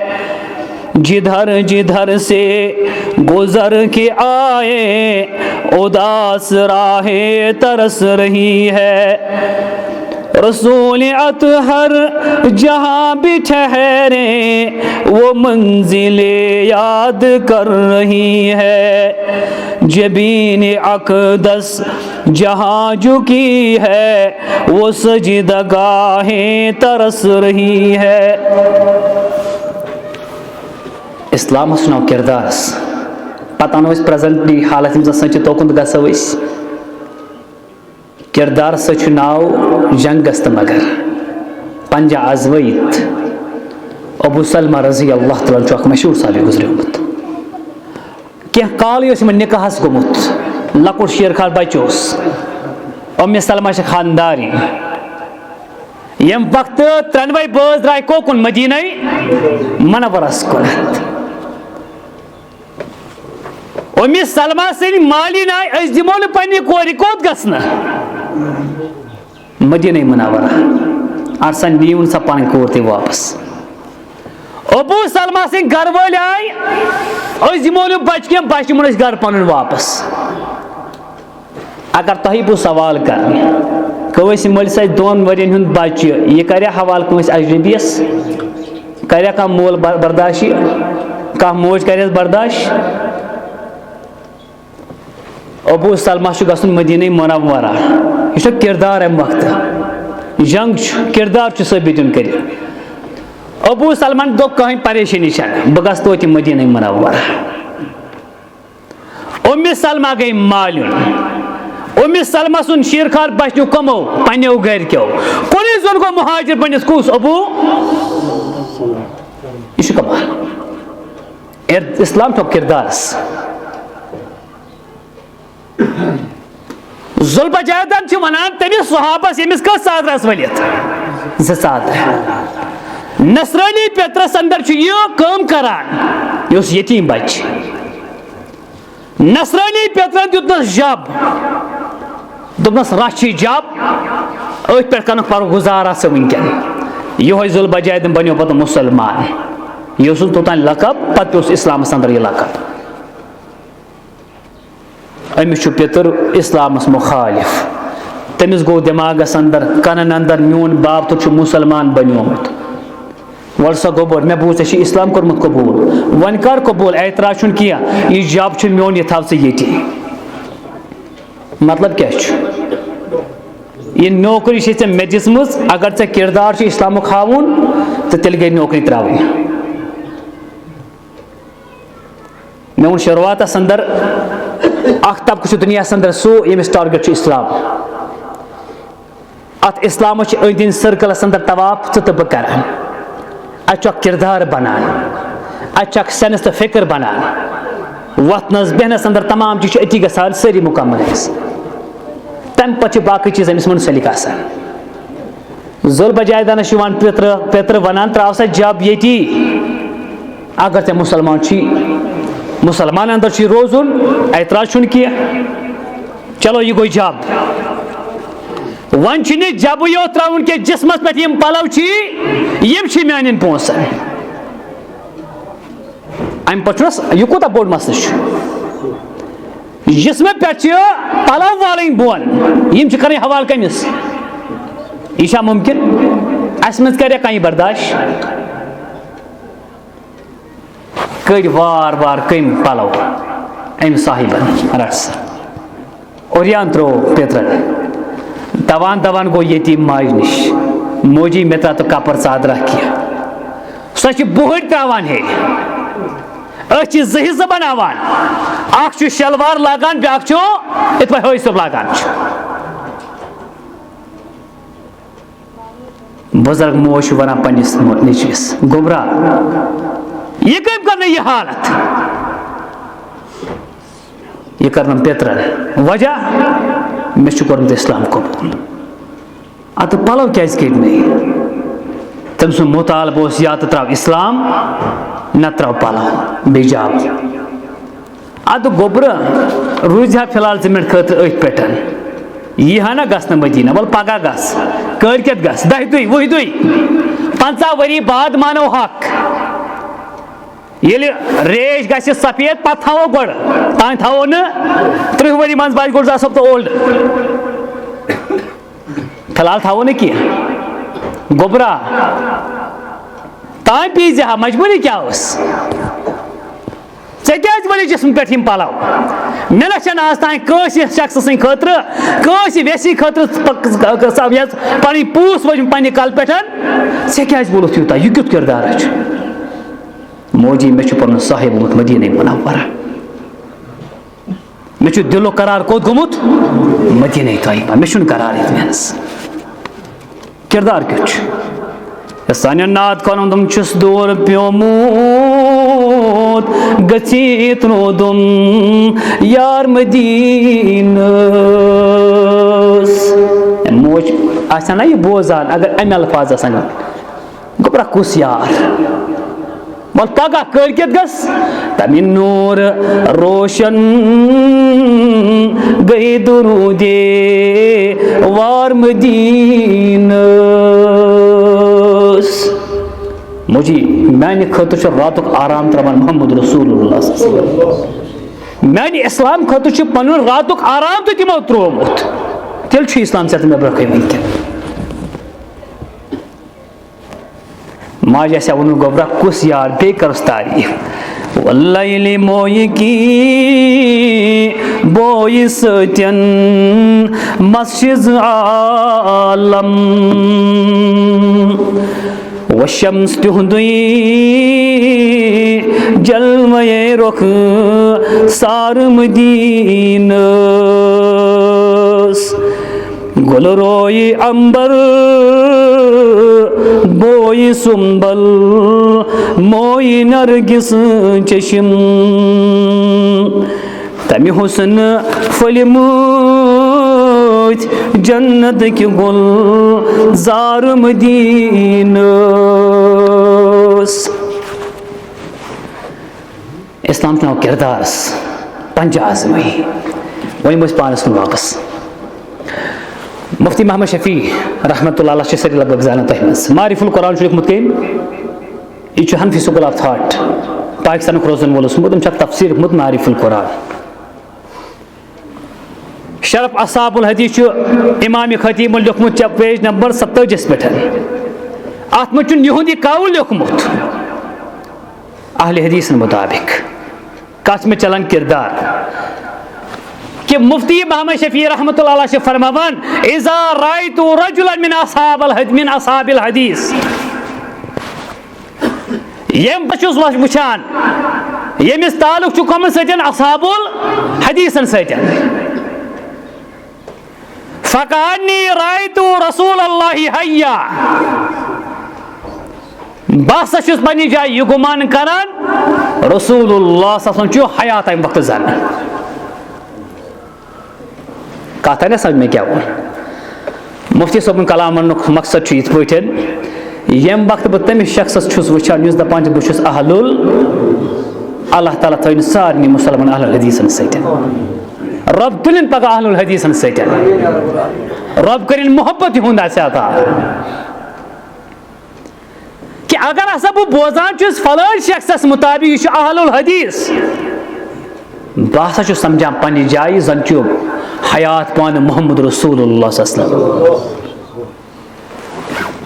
جدھر جدھر سے گزر کے آئے اداس راہیں ترس رہی ہے رسول اطہر جہاں بھی ٹھہرے وہ منزلیں یاد کر رہی ہے جبین اقدس جہاں جھکی ہے وہ سجدگاہیں ترس رہی ہے اسلام سنو کردارس پتہ انو اس پریزنٹلی حالت مز سچ توکن گژھو اس کردار سچ ناو جنگس تو مگر پنجہ ازویت ابو سلمہ رضی اللہ تعالیٰ چھُ اکھ مشہور صحابی گزریومُت کینٛہہ کالٕے اوس یِمن نکاحس گوٚمُت لۄکُٹ شیر کھال بچہِ اوس اُمہِ سلمہ چھِ خاندارٕنۍ ییٚمہِ وقتہٕ ترٛٮ۪نوَے بٲژ درٛاے کوکُن مدیٖنَے منورس کُنتھ اُمہِ سلمہ سٕنٛدۍ مالِنۍ آیہِ أسۍ دِمو نہٕ پننہِ کورِ کوٚت گژھنہٕ مدیٖنَے منورہ اَڑٕ سا نِیوُن سا پنٕنۍ کوٗر تہِ واپس ابو سلمہ سٕنٛدۍ گرٕ وٲلۍ آیہِ أسۍ دِمو نہٕ بچہِ کینٛہہ بچہِ دِمون أسۍ گرٕ پنُن واپس اگر تۄہہِ بہٕ سوال کرٕ کٲنٛسہِ مٲلِس آسہِ 2 ؤرین ہُنٛد بچہِ یہِ کریا حوالہٕ کٲنٛسہِ اجنبیس کریا کانٛہہ مول برداش کانٛہہ موج کریس برداش ابو سلمہ چھُ گژھُن مدیٖنَے منورہ یہ چھُ کردار امہِ وقتہٕ جنگ چھُ کردار چھُ ثٲبت دیُن کٔرِتھ ابو سلمان دوٚپ کٕہٕنۍ پریشٲنی چھنہٕ بہٕ گژھٕ توتہِ مدیٖنَے منورہ اُمہِ سلمہ گٔے مالیُن اُمہِ سلمہ سُنٛد شیرخوار بچنیو کٕمو پننیو گرِکیو کُنی زوٚن گوٚو مہاجر بٔنِتھ کُس ابو یہ چھُ کمال اسلام تھوٚو کردارس ذوالبجادن چھِ ونان تٔمِس صحابس ییٚمِس کٔژ ژادر ٲس ؤلِتھ 2 ژادرٕ نصرٲنی پیترس اندر چھُ یہِ کٲم کران یہِ اوس یتیٖم بچہِ نصرٲنی پیترن دیُتنس جب دوٚپنس رچھِ جب أتھۍ پٮ۪ٹھ کرنُکھ پرو گُزارا ژٕ وٕنکٮ۪ن یِہوے ذوالبجادin بنیو پتہٕ مُسلمان یہِ اوسُن توٚتانۍ لقب پتہٕ پیوٚس اسلامس اندر یہِ لقب أمِس چھُ پِتُر اسلامس مُخالف تٔمِس گوٚو دٮ۪ماغس اندر کنن اندر میون باب تہِ چھُ مُسلمان بنیومُت ول سا گوبر مے بوز ژےٚ اسلام کوٚرمُت قبوٗل وۄنۍ کر قبوٗل اعتراض چھُنہٕ کینٛہہ یہِ جاب چھُ میون یہِ تھاو ژٕ ییٚتی مطلب کیٛاہ چھُ یہ نوکری چھے ژےٚ مےٚ دِژمٕژ اگر ژےٚ کردار چھُ اسلامُک ہاوُن تہٕ تیٚلہِ گٔے نوکری ترٛاوٕنۍ مےٚ ووٚن شروعاتس اندر اکھ طبقہٕ چھُ دُنیاہس اندر سُہ ییٚمِس ٹارگیٹ چھُ اسلام اتھ اسلامس چھِ أنٛدۍ أنٛدۍ سٔرکلس اندر طواف ژٕ تہٕ بہٕ کران اتہِ چھُ اکھ کردار بنان اتہِ چھُ اکھ سینس تہٕ فکر بنان وۄتھنس بیہنس اندر تمام چیٖز چھِ أتی گژھان سٲری مکمل أسۍ تمہِ پتہٕ چھِ باقٕے چیٖز أمِس منسلک آسان ذُل بجایدانس چھُ یِوان پیترٕ ونان تراو سا جب ییٚتی اگر ژےٚ مُسلمان چھی مسلمان اندر چھی روزُن اعتراض چھُنہٕ کینٛہہ چلو یہِ گوٚو جب وۄنۍ چھُنہٕ جبٕے یوت تراوُن کینٛہہ جسمس پٮ۪ٹھ یِم پلو چھی یِم چھی میانٮ۪ن پونٛسن امہِ پتہٕ چھُنہ یہِ کوٗتاہ بوٚڑ مسلہٕ چھُ جسمہٕ پٮ۪ٹھ چھِ پلو والٕنۍ بۄن یِم چھِ کرٕنۍ حوالہٕ کٔمِس یہِ چھا مُمکِن اسہِ منٛز کریا کانٛہہ یہِ برداش کٔڑۍ وار وار کٔمۍ پلو أمۍ صاحبن رٹ سا اوریان ترٛوو پیترن دوان دوان گوٚو یتیٖم ماجہِ نِش موجی مےٚ ترٛاو تہٕ کپر ژادرا کینٛہہ سۄ چھِ بُہٕرۍ ترٛاوان ہے أسۍ چھِ زٕ حِصہٕ بناوان اکھ چھُ شلوار لاگان بیٛاکھ چھُ یِتھ پٲٹھۍ حٲج صٲب لاگان چھُ بُزرگ موج چھُ ونان پننِس نیٚچوِس گوٚبرا یہ کٔمۍ کرنٲے یہِ حالت یہِ کرنم پیترن وجہ مےٚ چھُ کوٚرمُت اسلام قبوٗل ادٕ پلو کیازِ کٔڑۍ مےٚ تٔمۍ سُنٛد مطالبہٕ اوس یا تہٕ ترٛاو اسلام نتہٕ ترٛاو پلو بیٚیہِ جاب ادٕ گوٚبرٕ روٗزِ ہا فِلحال 2 مِنٹ خٲطرٕ أتھۍ پٮ۪ٹھ یی ہا نہ گژھنہٕ مدیٖنہ وَلہٕ پگاہ گژھ کٲلکٮ۪تھ گژھ 10 دۄہہِ 20 دۄہہِ 50 ؤری بعد مانو حق ییٚلہِ ریش گژھِ سفید پتہٕ تھاوو گۄڈٕ تانۍ تھاوو نہٕ 30 ؤری منٛز باسہِ گُلزار صٲب تہٕ اولڈ فِلحال تھاوو نہٕ کینٛہہ گوٚبرا تانۍ پیٖزِ ہا مجبوٗری کیٛاہ ٲس ژےٚ کیٛازِ ؤنِتھ جسمہٕ پٮ۪ٹھ یِم پلو مےٚ نہ چھنہٕ آز تانۍ کٲنٛسہِ شخصہٕ سٕنٛدِ خٲطرٕ کٲنٛسہِ ویسی خٲطرٕ یَتھ پنٕنۍ پوٗس وٲجمٕتۍ پننہِ کلہٕ پٮ۪ٹھ ژےٚ کیٛازِ بولُتھ یوٗتاہ یہِ کیُتھ کردارا چھُ موجی مےٚ چھُ پنُن صاحب گوٚمُت مدیٖنہ منورہ مےٚ چھُ دِلُک قرار کوٚت گوٚمُت مدیٖنہ طیبہ مےٚ چھُنہٕ قرار ییٚتہِ کردار کیُتھ چھُ سانٮ۪ن ناد کالن دوٚپُن چھُس دوٗر پیومُت گٔژھِتھ روٗدُم یار مدیٖنس موج آسہِ ہا نہ یہِ بوزان اگر امہِ الفاظ آسان گوٚبرا کُس یار وَلہٕ پگاہ کٲلکٮ۪تھ گژھ تَمہِ نوٗر روشن گٔے درودے وار مدیٖنس موجی میانہِ خٲطرٕ چھُ راتُک آرام ترٛاوان محمد رسول اللہ میانہِ اسلام خٲطرٕ چھُ پنُن راتُک آرام تہِ تِمو ترٛوومُت تیٚلہِ چھُ اسلام ژےٚ تہٕ مےٚ برونٛہہ کَنہِ وٕنکٮ۪ن ماجہِ آسہِ ہا ووٚنمُت گوٚبرا کُس یار بیٚیہِ کَرُس تعریٖف واللیلِ مویہِ کی بویہِ سۭتٮ۪ن مسجِد عالم وشمس تِہُنٛدُے جلوے رۄخ سارٕ مدیٖنس گُلہٕ رویہِ امبر بویہِ سُمبل مویہِ نرگِس چشم تمہِ حُسنہٕ پھٔلمٕتۍ جنتٕکۍ گُل زار مدیٖنس اسلام چھُ ناو کردارس 50 وۄنۍ یِمو أسۍ پانس کُن واپس مفتی محمد شفیع رحمتہ اللہ چھِ سٲری لگ بگ زانان تۄہہِ منٛز معرف القرآن چھُ لیوٗکھمُت کٔمۍ یہِ چھُ حنفی سکوٗل آف تھاٹ پاکستانُک روزن وول اوسمُت أمۍ چھُ اکھ تفسیٖر لیوٗکھمُت معرف القرآن شرف اصحاب الحدیث چھُ امام خطیبن لیوٗکھمُت پیج نمبر 47 پٮ۪ٹھ ات مجھ یہود یہ قول لیوکھمت اہل حدیث مطابق کس میں چلان کردار کہ مفتی محمد شفیع رحمۃ اللہ علیہ سے فرماوان اذا رأيت رجلا من اصحاب الحدیث یم بچوس وچھان یمس تعلق چھ کمن سۭتۍ اصحاب الحدیثن سۭتۍ فکأنی رأيت رسول اللہ حیا بہٕ ہسا چھُس پننہِ جایہِ یہ گمان کران رسول اللہ صلی اللہ علیہ وسلم چھُ حیات امہِ وقتہٕ زن کتھ آئی نا سمجھ میں کیا وہ مفتی صٲبُن کلام وننُک مقصد چھُ یِتھ پٲٹھۍ ییٚمہِ وقتہٕ بہٕ تٔمِس شخصس چھُس وٕچھان یُس دپان چھُ بہٕ چھُس اہلُل اللہ تعالیٰ تھٲیِن سارنٕے مُسلمان اہل الحدیثن سۭتۍ رب تُلِن پگاہ اہل الحدیثن سۭتۍ رب کٔرِن محبت یِہُنٛد آسہِ عطا کہ اگر ہسا بہٕ بوزان چھُس فلٲنۍ شخصس مطابق یہِ چھُ اہل الحدیث بہٕ ہسا چھُس سمجھان پننہِ جایہِ زن چھُ حیات پانہٕ محمد رسول اللہ صلی اللہ علیہ وسلم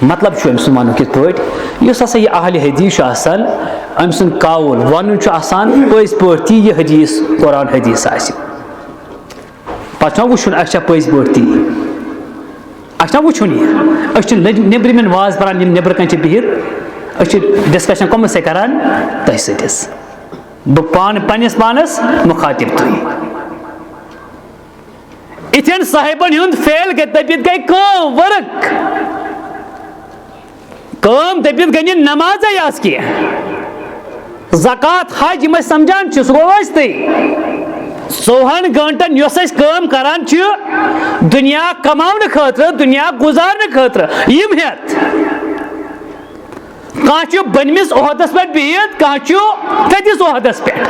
مطلب چھُ أمۍ سُنٛد ونُن کِتھ پٲٹھۍ یُس ہسا یہِ اہل حدیث چھُ آسان أمۍ سُنٛد قول ونُن چھُ آسان پٔزۍ پٲٹھۍ تی یہِ حدیث قرآن حدیث آسہِ پتہٕ چھُ وٕچھُن اَسہِ چھا پٔزۍ پٲٹھۍ تی اَسہِ چھا وٕچھُن یہِ أسۍ چھِ نیٚبرِمٮ۪ن واز پران یِم نیٚبرٕ کَنۍ چھِ بِہِتھ أسۍ چھِ ڈِسکشن کٔمِس سۭتۍ کران تۄہہِ سۭتۍ حظ بہٕ پانہٕ پننِس پانس مُخاطب تُہۍ اِتھٮ۪ن صاحبن ہُنٛد فیل گٔے دٔپِتھ گٔے کٲم ؤرٕک کٲم دٔپِتھ گٔے نہٕ نمازے آز کینٛہہ زکات حج یِم أسۍ سمجھان چھِ سُہ گوٚو ٲسۍتٕے 24 گٲنٛٹن یۄس أسۍ کٲم کران چھِ دُنیا کماونہٕ خٲطرٕ دُنیا گُزارنہٕ خٲطرٕ یِم ہٮ۪تھ کانٛہہ چھُ بٔنمِس عہدس پٮ۪ٹھ بِہِتھ کانٛہہ چھُ تھٔدِس عہدس پٮ۪ٹھ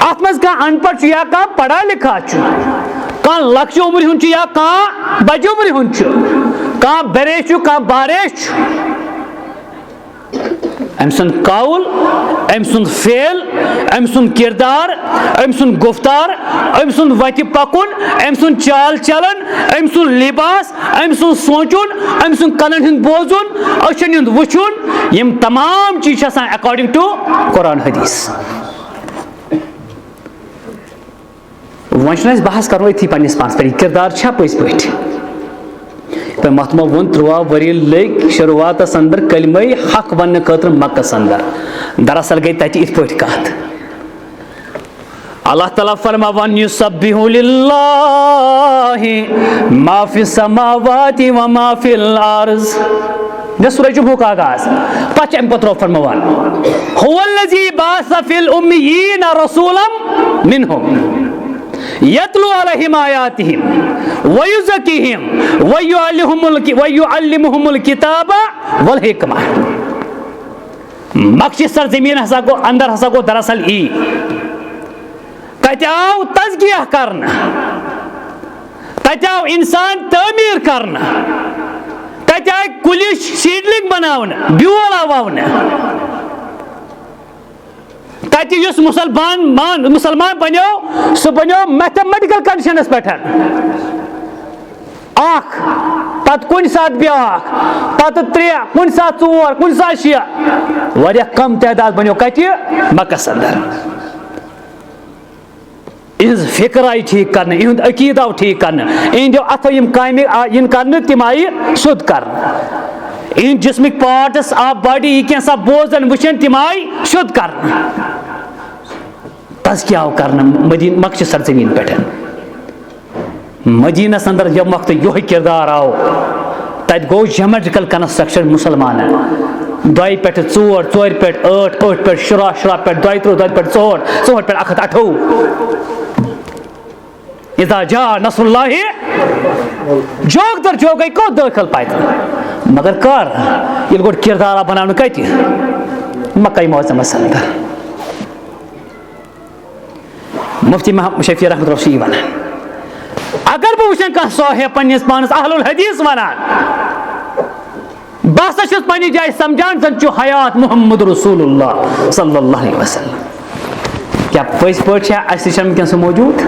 اتھ منٛز کانٛہہ ان پڑھ چھُ یا کانٛہہ پڑھا لکھا چھُ کانٛہہ لۄکچہِ عمرِ ہُنٛد چھُ یا کانٛہہ بجہِ عمرِ ہُنٛد چھُ کانٛہہ بریش چھُ کانٛہہ باریش چھُ أمۍ سُنٛد قول أمۍ سُنٛد فعل أمۍ سُنٛد کردار أمۍ سُنٛد گفتار أمۍ سُنٛد وتہِ پکُن أمۍ سُنٛد چال چلن أمۍ سُنٛد لباس أمۍ سُنٛد سونچُن أمۍ سُنٛد کَنن ہُنٛد بوزُن أچھن ہُنٛد وٕچھُن یِم تمام چیٖز چھِ آسان ایکاڈنگ ٹو قرآن حدیث وۄنۍ چھُنہٕ أسۍ بحث کرو أتھی پننِس پانس پٮ۪ٹھ یہِ کردار چھا پٔزۍ پٲٹھۍ تۄہہِ محتمہ ووٚن 13 ؤری لٔگۍ شروعاتس اندر کلمے حق وننہٕ خٲطرٕ مکس اندر دراصل گٔے تتہِ یِتھ پٲٹھۍ کتھ اللہ تعالیٰ فرماوان یُسبِحُ لِلّٰہِ ما فِی السماواتِ وما فِی الارض سورہ جمعُک آغاز پتہٕ چھِ امہِ پتہٕ رۄب فرماوان هُوَ الَّذِی بَعَثَ فِی الْأُمِّیِّینَ رَسُولًا مِنْہُم یتلو علیہم آیاتہم ویزکیہم ویعلمہم الکتاب والحکمہ مکشی سرزمین ہسا گو اندر ہسا گو دراصل ای تتہِ آو تزکیہ کرنہٕ تتہِ آو انسان تعمیٖر کرنہٕ تتہِ آیہِ کُلِچ سیڈلنگ بناونہٕ بیول آو وونہٕ تتہِ یُس مسلمان بنیو سُہ بنیو میتھمیٹیکل کنڈیشنس پٮ۪ٹھ اکھ پتہٕ کُنہِ ساتہٕ بیٛاکھ پتہٕ 3 کُنہِ ساتہٕ 4 کُنہِ ساتہٕ 6 واریاہ کم تعداد بنیو کتہِ مکس اندر یِہنٛز فکر آیہِ ٹھیٖک کرنہٕ یِہُنٛد عقیٖدٕ آو ٹھیٖک کرنہٕ یِہنٛدیو اتھو یِم کامہِ یِن کرنہٕ تِم آیہِ سیوٚد کرنہٕ یِہنٛدۍ جسمٕکۍ پارٹس آف باڈی یہِ کینٛژھا بوزن وٕچھن تِم آیہِ سیوٚد کرنہٕ تزکیہ آو کرنہٕ مکشہِ سرزمین پٮ۪ٹھ مدینس اندر ییٚمہِ وقتہٕ یِہوے کردار آو تتہِ گوٚو جیومیٹریکل کنسٹرکشن مُسلمانن 2 پٮ۪ٹھ 4 4 پٮ۪ٹھ 8 8 پٮ۪ٹھ 10 10 پٮ۪ٹھ 32 2 پٮ۪ٹھ 4 4 پٮ۪ٹھ 128 اذا جاء نصر اللہ جوک در جوک گئی کو دٲخل پتہٕ مگر کر ییٚلہِ گۄڈٕ کردار آو بناونہٕ کتہِ مکہ معظمس اندر مفتی محمد شفیع رحمۃ اللہ چھِ یی ونان اگر بہٕ وٕچھن کانٛہہ صاحب پننِس پانس اہل الحدیث ونان بہٕ ہسا چھُس پننہِ جایہِ سمجھان زن چھُ حیات محمد رسول اللہ صلی اللہ علیہ وسلم کیٛاہ پٔزۍ پٲٹھۍ چھا اسہِ نِش وٕنکٮ۪ن سُہ موجوٗد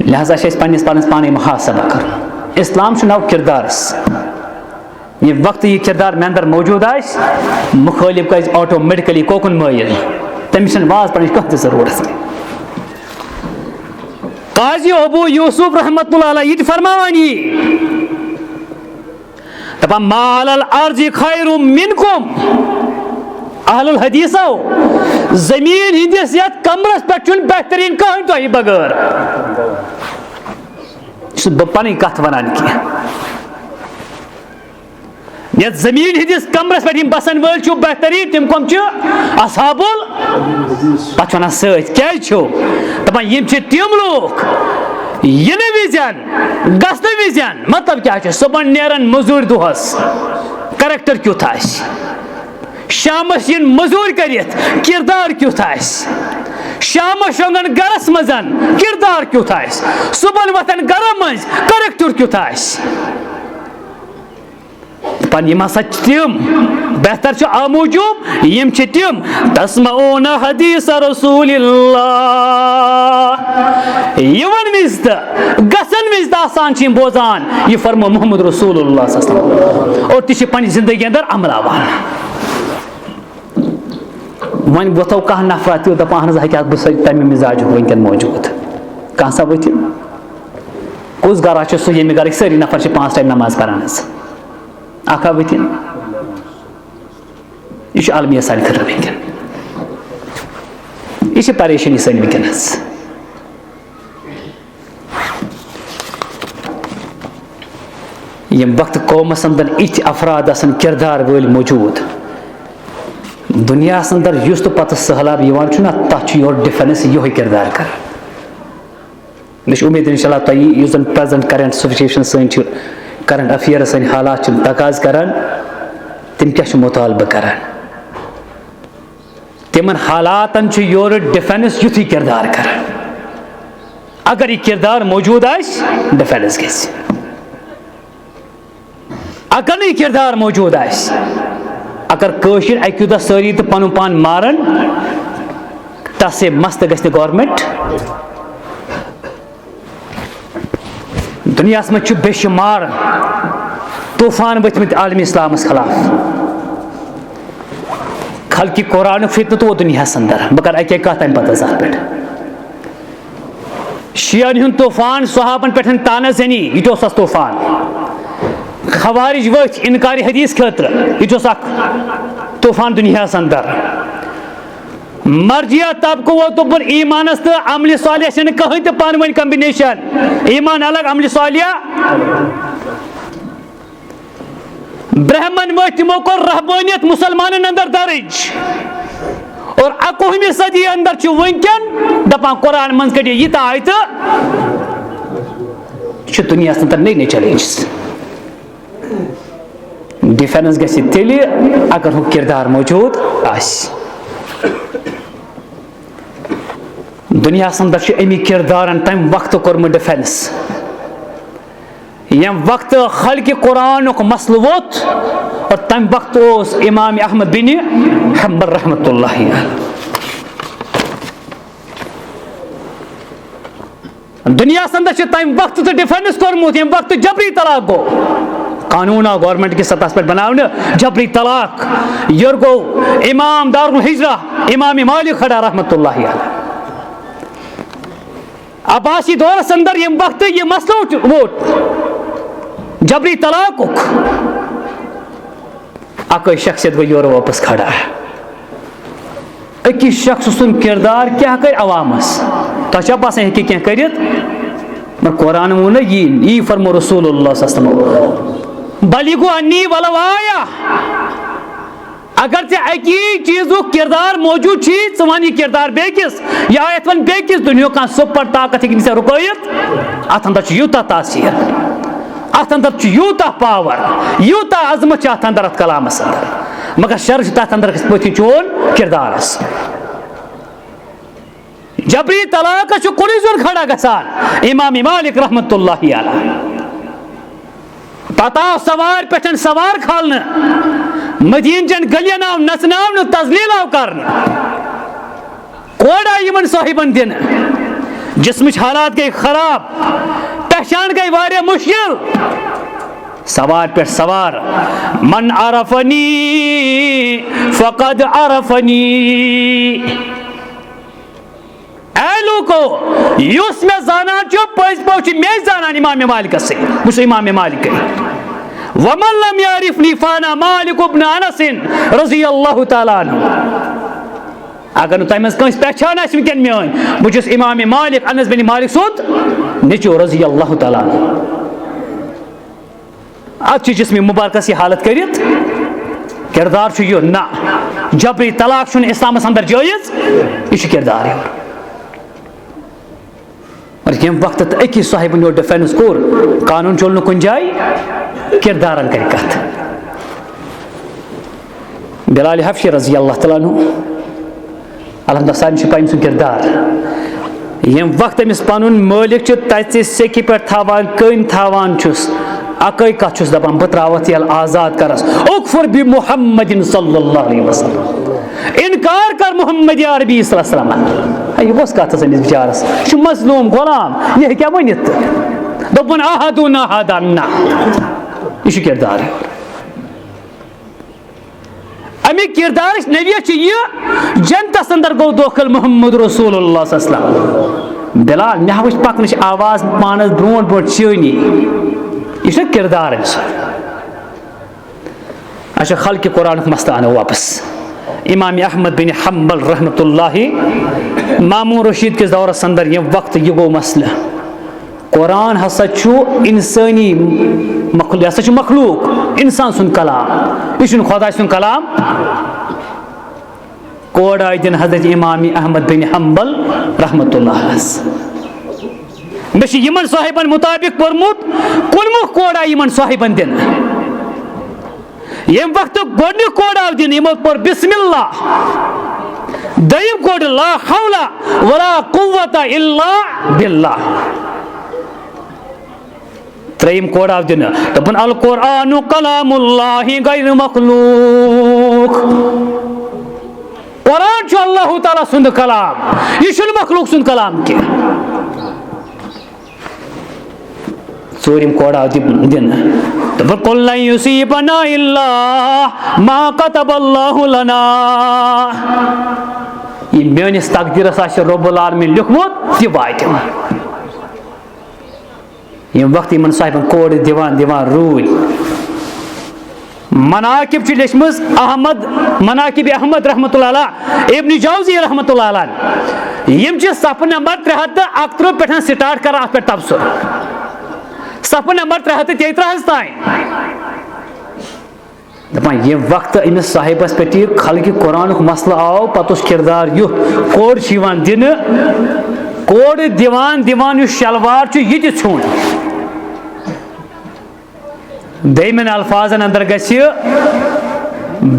لہذا چھِ أسۍ پننِس پانس پانے محاسبہ کرُن اسلام چھ ناو کردارس یہ وقت یہ کردار میں اندر موجود آس مخالف گز آٹومیٹکلی کوکن مائل تمس واز پڑھ کھانا ضرورت قاضی ابو یوسف رحمۃ اللہ علیہ یہ فرماوان یہ دپان ما علی الارض خیر منکم اہل الحدیثو زمین ہندس یت کمرس پہ چھ بہترین کہین تہ بغیر پن کت ونان کی یت زمین ہندس کمرس پہ بسن ول چھو بہترین تم کم چھ اصحاب پتہ ونان ست کیاز چھو دپان یم چھ تم لوگ ین وزن گھن وزن مطلب کیا صبح نیرن مزور دہس کریکٹر کیُتھ آسہِ شامس ین مزور کرت کردار کیُتھ آسہِ شامس شونگن گرس مزن کردار کیُتھ آسہِ صبح وتھن گرم مز کریکٹر کیُتھ آسہِ پن یم ہسا تم بہتر چھ آ موجوب یم چھ تم تسمعون حدیث رسول اللہ یون وز تو گسن وز تو آسان چھ بوزان یہ فرمو محمد رسول اللہ صلی اللہ علیہ وسلم اور تہ پنہ زندگی اندر عملاوان ون وتھو کھانا نفرا تہ دپان ہن ہکہ بہ تمہ مزاج ونکن موجود کھانا سا وتھ کس گرا چھ سہ یمہ گرک ساری نفر چھ 5 ٹائم نماز پران اکھا وتھن یہ عالمیہ سان خطر ونکن یہ پریشانی سان ونکس یم وقت قومس اندر اتھ افراد آسن کردار ول موجود دنیا اندر اس تو پتہ سہلاب یوان چھنا تتھ یور ڈیفنس یہ کردار کر مجھے امید انشاء اللہ تھی اس پریزنٹ کرنٹ سچویشن سن کرنٹ افیئر سن حالات تقاض کران تم کیا مطالبہ کران تمن حالاتن یور ڈیفنس یتھی کردار کران اگر یہ کردار موجود آس ڈیفنس گژھِ اگر نہ یہ کردار موجود آس اگر قشر اکہ دہ ساری تو پن پان مارن تس سے مست گژھِ گورمنٹ دنیا مجھ بے شمار طوفان ؤتھمت عالمی اسلامس خلاف خلقی قرآن فتنہ تو دنیا اندر بہ کر اکہ کت تمہ پتہ ات پہ شیعن ہند طوفان صحابن پہ تانہ زنی یہ اس طوفان خوارج ورت انکار حدیث خاطر یہ اخ طوفان دنیا اندر مرجیہ طبقہ ووت دوپن ایمانس تو عمل صالح چھ کہیں تو پان ون کمبنیشن ایمان الگ عمل صالح برہمن ورت تمو کور رہبانیت مسلمانن اندر درج اور 21ویں صدی اندر چھ ونکن دپان قرآن من کڑی یہ آیت چھ دنیا اندر نئی نئی چیلنجز ڈیفنس گژھِ تیلہِ اگر ہُہ کردار موجود آسہِ دنیا اندر چھُ امی کردارن تمہِ وقتہٕ کوٚرمُت ڈیفنس یم وقت خلق قرآنُک مسلہٕ ووت اور تمہِ وقتہٕ اوس امام احمد بن حنبل رحمۃ اللہ دنیا اندر چھُ تمہِ وقتہٕ تہِ ڈیفنس کوٚرمُت ییٚمہِ وقتہٕ جبری طلاق گوٚو قانون آو گورنمنٹ کی سطح پر بناؤ جبری طلاق یہ گو امام دار الحجرہ امام مالک کھڑا رحمۃ اللہ علیہ عباسی دور اندر یم وقت یہ مسئلہ ووت جبری طلاق اکی شخصیت گو یور واپس کھڑا اکی شخص سن کردار کیا کر عوامس تہ باسان ہیکہ کیا کرت قرآن وون یہ فرمو رسول اللہ صلی اللہ علیہ وسلم بلیغو انی ولو آیا اگر ژےٚ اکی چیزو کردار موجود چھی ژٕ ون یہ کردار بیکس یہ آیت ون بیکس دنیا کانٛہہ سپر طاقت ہیٚکہِ نہٕ ژےٚ رُکٲیِتھ اتھ اندر چھُ یوٗتاہ تاثیر ات اندر چھُ یوٗتاہ پاور یوٗتاہ عظمت چھُ اتھ اندر اتھ کلامس اندر مگر شر چھُ تتھ اندر پٔتھۍ چون کردارس جبری طلاق چھُ کُنُے زوٚن کھڑا گژھان امام مالک رحمۃ اللہ علیہ پتہ سوار پہ سوار کھالنا مدین چن گلین آو نچناو تزلیل آو کرنا کوڑ آئی یمن صاحبن دن جسمچ حالات گئی خراب پہچان گئی واریاہ مشکل سوار پہ سوار من عرفنی فقد عرفنی اے لوکو یس میں زانان چھو پٔزۍ پٲٹھۍ چھُ مےٚ زانان امام مالکس سۭتۍ بہٕ چھُس امام مالکٕے ومن لم يعرفني فانا مالك بن انس رضی اللہ تعالیٰ عنہ اگر تۄہہِ منٛز کٲنٛسہِ پہچان آسہِ وٕنکٮ۪ن میٲنۍ بہٕ چھُس امام مالک انس بن مالک سُنٛد نیٚچوٗ رضی اللہ تعالیٰ عنہ اتھ چھِ جسمِ مبارکس یہ حالت کٔرِتھ کردار چھُ یہِ نہ جبری طلاق چھُنہٕ اسلامس اندر جٲیز یہِ چھُ کردار یور اور ییٚمہِ وقتہٕ تہٕ أکِس صاحبن یور ڈِفینس کوٚر قانوٗن چول نہٕ کُنہِ جایہِ کردارن کر کتھ بلال حبشی رضی اللہ تعالیٰ عنہ الحمدللہ سارنٕے چھُ پاے أمۍ سُنٛد کردار ییٚمہِ وقتہٕ أمِس پنُن مٲلِک چھُ تَتہِ سیٚکہِ پٮ۪ٹھ تھاوان کٔنۍ تھاوان چھُس اکٲے کتھ چھُس دپان بہٕ تراوتھ ییٚلہِ آزاد کرس اکفر بمحمد صلی اللہ علیہ وسلم انکار کر محمد عربی صلی اللہ علیہ وسلم یہ کۄس کتھ ٲس أمِس بِچارس یہِ چھُ مظلوٗم غلام یہِ ہیٚکہِ کیٛاہ ؤنِتھ تہٕ دوٚپُن احدُن احدن نہ یہ چھُ کردار امیک کردارٕچ نوعیت چھِ یہِ جنتس اندر گوٚو دٲخل محمد رسول اللہ صلی اللہ علیہ وسلم بلال مےٚ وٕچھ پکنٕچ آواز پانس برونٛٹھ برونٛٹھ چٲنی یہ چھُ کردار أمۍ سُنٛد اچھا خلقہِ قرآنُک مسلہٕ انو واپس امام احمد بن حنبل رحمۃ اللہ مامون رشید کِس دورس اندر ییٚمہِ وقتہٕ یہِ گوٚو مسلہٕ قرآن ہسا چھُ انسٲنی مخلوق یہ ہسا چھُ مخلوق انسان سُنٛد کلام یہِ چھُنہٕ خۄداے سُنٛد کلام کورِ آیہِ دِنہٕ حضرت امام احمد بن حنبل رحمۃ اللہ مےٚ چھُ یِمن صاحبن مطابق پوٚرمُت 19 کورِ آیہِ یِمن صاحبن دِنہٕ ییٚمہِ وقتہٕ گۄڈنیُک کورِ آو دِنہٕ یِمو پوٚر بسم اللہ دوٚیِم کوٚر لا حول ولا قوة الا باللہ ترٛیٚیِم کورِ آو دِنہٕ دوٚپُن القرآن کلام اللہ غیر مخلوق قرآن چھُ اللہ تعالیٰ سُنٛد کلام یہِ چھُنہٕ مخلوق سُنٛد کلام کینٛہہ ژوٗرِم کورِ آو دِنہٕ دوٚپُن قل لن یصیبنا الا ما كتب اللہ لنا یہِ میٲنِس تقدیٖرس آسہِ رۄب العالمیٖن لیوٗکھمُت تہِ واتہِ ییٚمہِ وقتہٕ یِمن صاحبن کورِ دِوان دِوان روٗدۍ مناقب چھِ لیچھمٕژ مناقب احمد رحمۃ اللہ علیہ ابن جوزی رحمۃ اللہ علیہ یِم چھِ صفحہ نمبر 331 پٮ۪ٹھ سٹارٹ کران اتھ پٮ۪ٹھ تبصرٕ صفحہ نمبر 333 تانۍ دپان ییٚمہِ وقتہٕ أمِس صاحبس پٮ۪ٹھ یہِ خلقہِ قرآنُک مسلہٕ آو پتہٕ اوس کردار یُتھ کورِ چھِ یِوان دِنہٕ کورِ دِوان یُس شلوار چھُ یہِ تہِ ژھیوٚن دوٚیمٮ۪ن الفاظن اندر گژھِ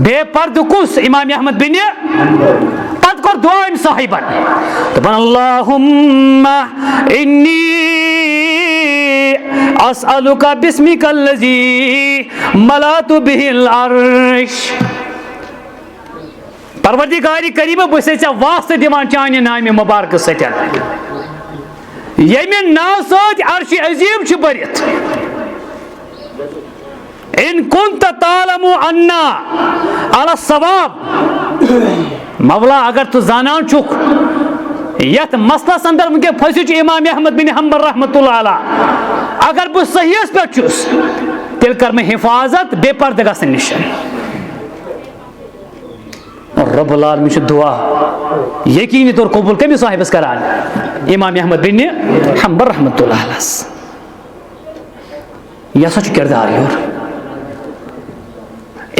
بے پردٕ کُس امام احمد بنہِ پتہٕ کوٚر دعا أمۍ صاحبن دپان اللہُمَّ اِنِّی اسألُکَ بِسمِکَ الَّذِی مَلَأْتُ بِهِ الْعَرْشَ پروردگارِ کریٖمہ بہٕ چھُسے ژےٚ واسطہٕ دِوان چانہِ نامہِ مُبارکہٕ سۭتۍ ییٚمہِ ناو سۭتۍ عرشِ عظیٖم چھُ بٔرِتھ ان كنت تعلم انا على الصواب مولا اگر تو زانان چھُکھ یتھ مسلس اندر ونکٮ۪ن پھٔسِتھ چھُ امام احمد بن حنبل رحمۃ اللہ علیہ اگر بہٕ صحیحس پٮ۪ٹھ چھُس تیٚلہِ کر مےٚ حفاظت بے پردٕ گژھنہٕ نِش رب العالمین چھُ دعا یقینی طور قبول کٔمِس صاحبس کران امام احمد بن حنبل رحمۃ اللہ علیہ یہِ ہسا چھُ کردار یور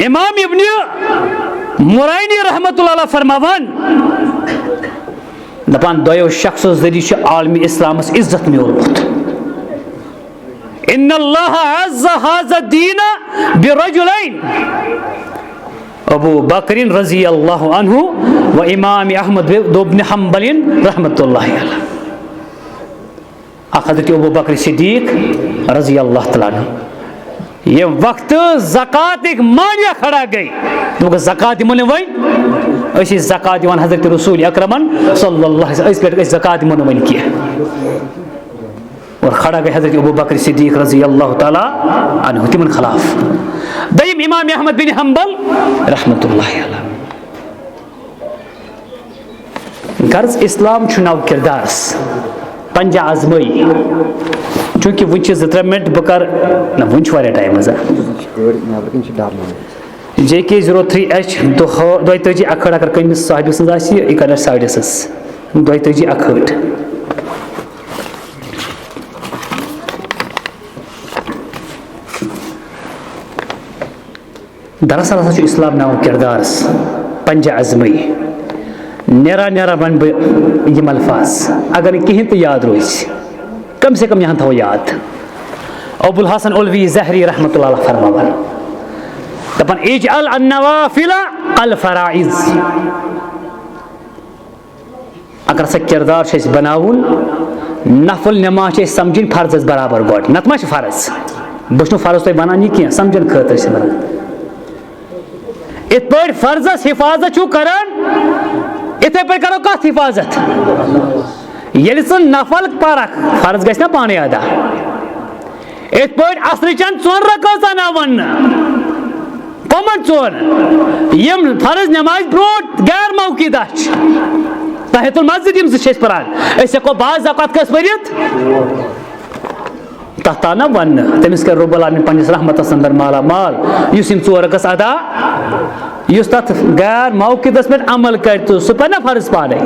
امام ابن مرینی رحمۃ اللہ علیہ فرماوان دپان دۄیو شخصو ذریعہ چھُ عالمی اسلامس عزت میوٗلمُت ان اللہ عز هذا الدین برجلین ابو بکر رضی اللہ عنہ و امام احمد بن حنبل رحمۃ اللہ علیہ حضرت ابو بکر صدیق رضی اللہ تعالیٰ عنہ یہ وقت زکاتٕکۍ مانیہ کھڑا گئی دوٚپُکھ زکات دِمو نہٕ وۄنۍ أسۍ ٲسۍ زکات دِوان حضرت رسول اکرمن صلی اللہ علیہ وسلم أسۍ پٮ۪ٹھ أسۍ زکات دِمو نہٕ وۄنۍ کینٛہہ اور کھڑا گئے حضرت ابو بکر صدیق رضی اللہ تعالیٰ عنہ تمن خلاف. دیم امام احمد بن حنبل رحمۃ اللہ علیہ. غرض اسلام چھُ نو کردارس پنجہ آزمائی چونکہ ون 2-3 منٹ بہ کر نہ ون واریاہ ٹائم حظ JK03H 22 اکھڑ اگر کٔمِس صاحبہِ سٕنٛز آسہِ یہِ کَرِ سایڈَس حظ 22 اکھڑ. دراصل ہسا چھُ اسلام نو کردارس پنجہ آزمائی. نیرا ون بہ یم الفاظ اگر نہٕ کِہیٖنۍ تہِ یاد روزِ کم سے کم یہاں تھاو یاد. ابو الحسن اولوی زہری رحمۃ اللہ علیہ فرماوان دپان اجعل النوافل الفرائض. اگر سا کردار چھِ أسۍ بناوُن نفل نماز چھِ أسۍ سمجھِنۍ فرضس برابر گۄڈٕ نتہٕ ما چھِ فرض. بہٕ چھُس نہٕ فرض تۄہہِ بنان یہِ کینٛہہ سمجھن خٲطرٕ چھِ بنان. یِتھ پٲٹھۍ فرضس حفاظت چھُو کران یِتھے پٲٹھۍ کرو کتھ حفاظت. ییٚلہِ ژٕ نفل پرکھ فرض گژھِ نا پانے ادا. یِتھ پٲٹھۍ اثرٕچٮ۪ن 4 رکٲژ آو وننہٕ کۄمن 4 یِم فرض نمازِ برونٛٹھ غیر موقعیدہ چھِ تحیت المسجد یِم 2 چھِ أسۍ پران أسۍ ہٮ۪کو بعض اوقات کٲنٛسہِ پٔرِتھ تتھ آو نا وننہٕ تٔمِس کَرِ رۄب العالمیٖن پننِس رحمتس اندر مالا مال یُس یِم 4 رکٲژ ادا یُس تتھ غیر موقعیدس پٮ۪ٹھ عمل کرِ تہٕ سُہ پرِ نا فرض پانے.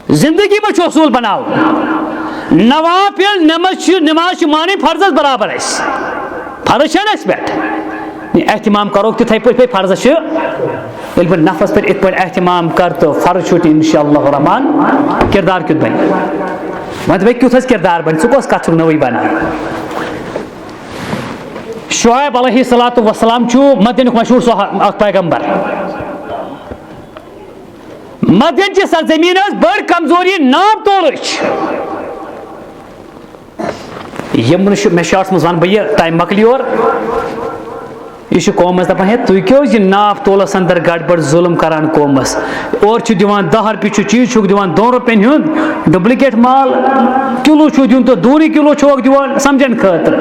زندگی میں چھُ اصوٗل بناوُن نوافل نماز چھِ مانٕنۍ فرضس برابر اَسہِ فرض چھَنہٕ اَسہِ پٮ۪ٹھ احتمام کروکھ تِتھَے پٲٹھۍ فرضس چھِ ییٚلہِ بہٕ نفس پٮ۪ٹھ یِتھ پٲٹھۍ احتمام کرٕ تہٕ فرض چھُ انشاء اللہ الرحمان کردار کیُتھ بنہِ. وۄنۍ دَپے کیُتھ حظ کردار بنہِ ژٕ کۄس کتھ چھُکھ نٔوٕے بنان. شعیب علیہ الصلوۃ والسلام چھُ مدینُک مشہوٗر سُہ اکھ پیغمبر. مدین چہِ سرزمیٖن ٲس بٔڑ کمزوری ناو تولٕچ. یِم مےٚ شاٹس منٛز ونہٕ بہٕ یہِ ٹایم مۄکلہِ یور. یہ قومس دپان ہے تُہۍ کیٛاہ حظ یہِ ناف تولس اندر گڑبڑ ظلم کران قومس اور چھُ دِوان 10 رۄپیہِ چھُ چیٖز چھُکھ دِوان 2 رۄپین ہُنٛد ڈُپلِکیٹ مال کِلوٗ چھُ دیُن تہٕ 2 کِلوٗ چھُکھ دِوان سمجھن خٲطرٕ.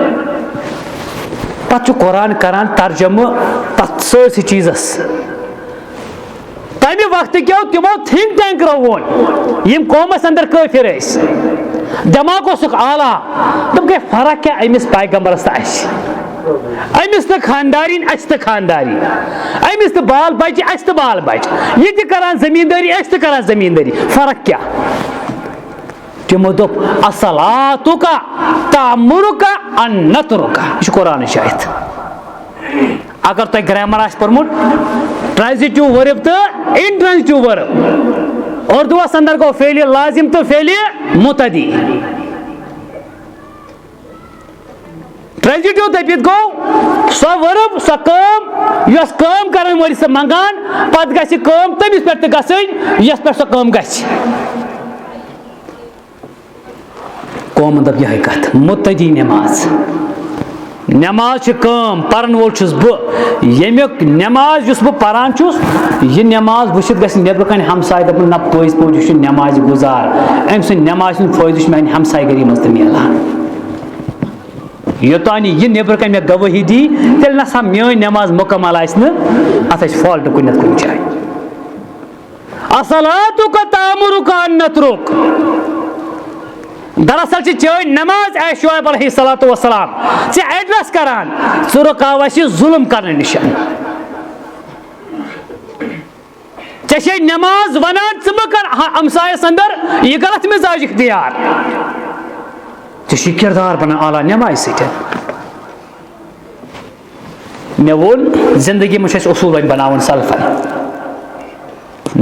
پتہٕ چھُ قرآن کران ترجمہٕ تتھ سٲرسٕے چیٖزس. تمہِ وقتہٕ کیٛاہ تِمو تھِنک ٹینک رووُن یِم قومس اندر کٲفِر ٲسۍ دٮ۪ماغ اوسُکھ اعلیٰ. دوٚپ گٔے فرق کیٛاہ أمِس پیغمبرس تہٕ اَسہِ أمِس تہٕ خاندارِنۍ اَسہِ تہٕ خاندارِنۍ أمِس تہٕ بال بچہِ اَسہِ تہٕ بال بچہِ یہِ تہِ کران زٔمیٖندٲری أسۍ تہِ کران زٔمیٖندٲری فرق کیٛاہ. تِمو دوٚپ اصلاتُکا تعمُرُکا ان نترُکا. یہِ چھُ قرآنٕچ آیت. اگر تۄہہِ گرامر آسہِ پوٚرمُت ٹرانزِٹِو ؤرب تہٕ اِنٹرانزِٹِو ؤرب اردوٗوس اندر گوٚو فعلہِ لازِم تہٕ فعلہِ مُتعدی. ٹرانزِٹِو دٔپِتھ گوٚو سۄ ؤرب سۄ کٲم یۄس کٲم کرن وٲلِس سۄ منگان پتہٕ گژھِ کٲم تٔمِس پٮ۪ٹھ تہِ گژھٕنۍ یۄس پٮ۪ٹھ سۄ کٲم گژھِ. قومن دوٚپ یِہے کتھ مُتعدی نٮ۪ماز. نٮ۪ماز چھِ کٲم پرن وول چھُس بہٕ ییٚمیُک نٮ۪ماز یُس بہٕ پران چھُس یہِ نٮ۪ماز وٕچھِتھ گژھِ نیبرٕ کنہِ ہمساے دپُن نہ پٔزۍ پٲٹھۍ یہِ چھُ نٮ۪مازِ گُزار أمۍ سٕنٛدِ نٮ۪مازِ ہُنٛد فٲیدٕ چھُ میانہِ ہمساے گٔری منٛز تہِ مِلان. یوٚتانۍ یہِ نیبرٕ کنہِ مےٚ گوٲہی دی تیٚلہِ نسا میٲنۍ نٮ۪ماز مُکمل آسہِ نہٕ اتھ آسہِ فالٹ کُنہِ نتہٕ کُنہِ جایہِ. اصلاتُکا تعمُرُکا ان نترُک. دراصل چھِ چٲنۍ نٮ۪ماز اے شعیب علیہ الصلوۃ والسلام ژےٚ ایڈرس کران ژٕ رُکاو اَسہِ ظُلم کرنہٕ نِش. ژےٚ چھے نٮ۪ماز ونان ژٕ مہ کر ہمسایس اندر یہِ غلط مِزاج اختیار. ژےٚ چھُے کردار بنان اعلیٰ نٮ۪مازِ سۭتۍ. مےٚ ووٚن زندگی منٛز چھُ اَسہِ اصوٗل وۄنۍ بناوُن سلفن.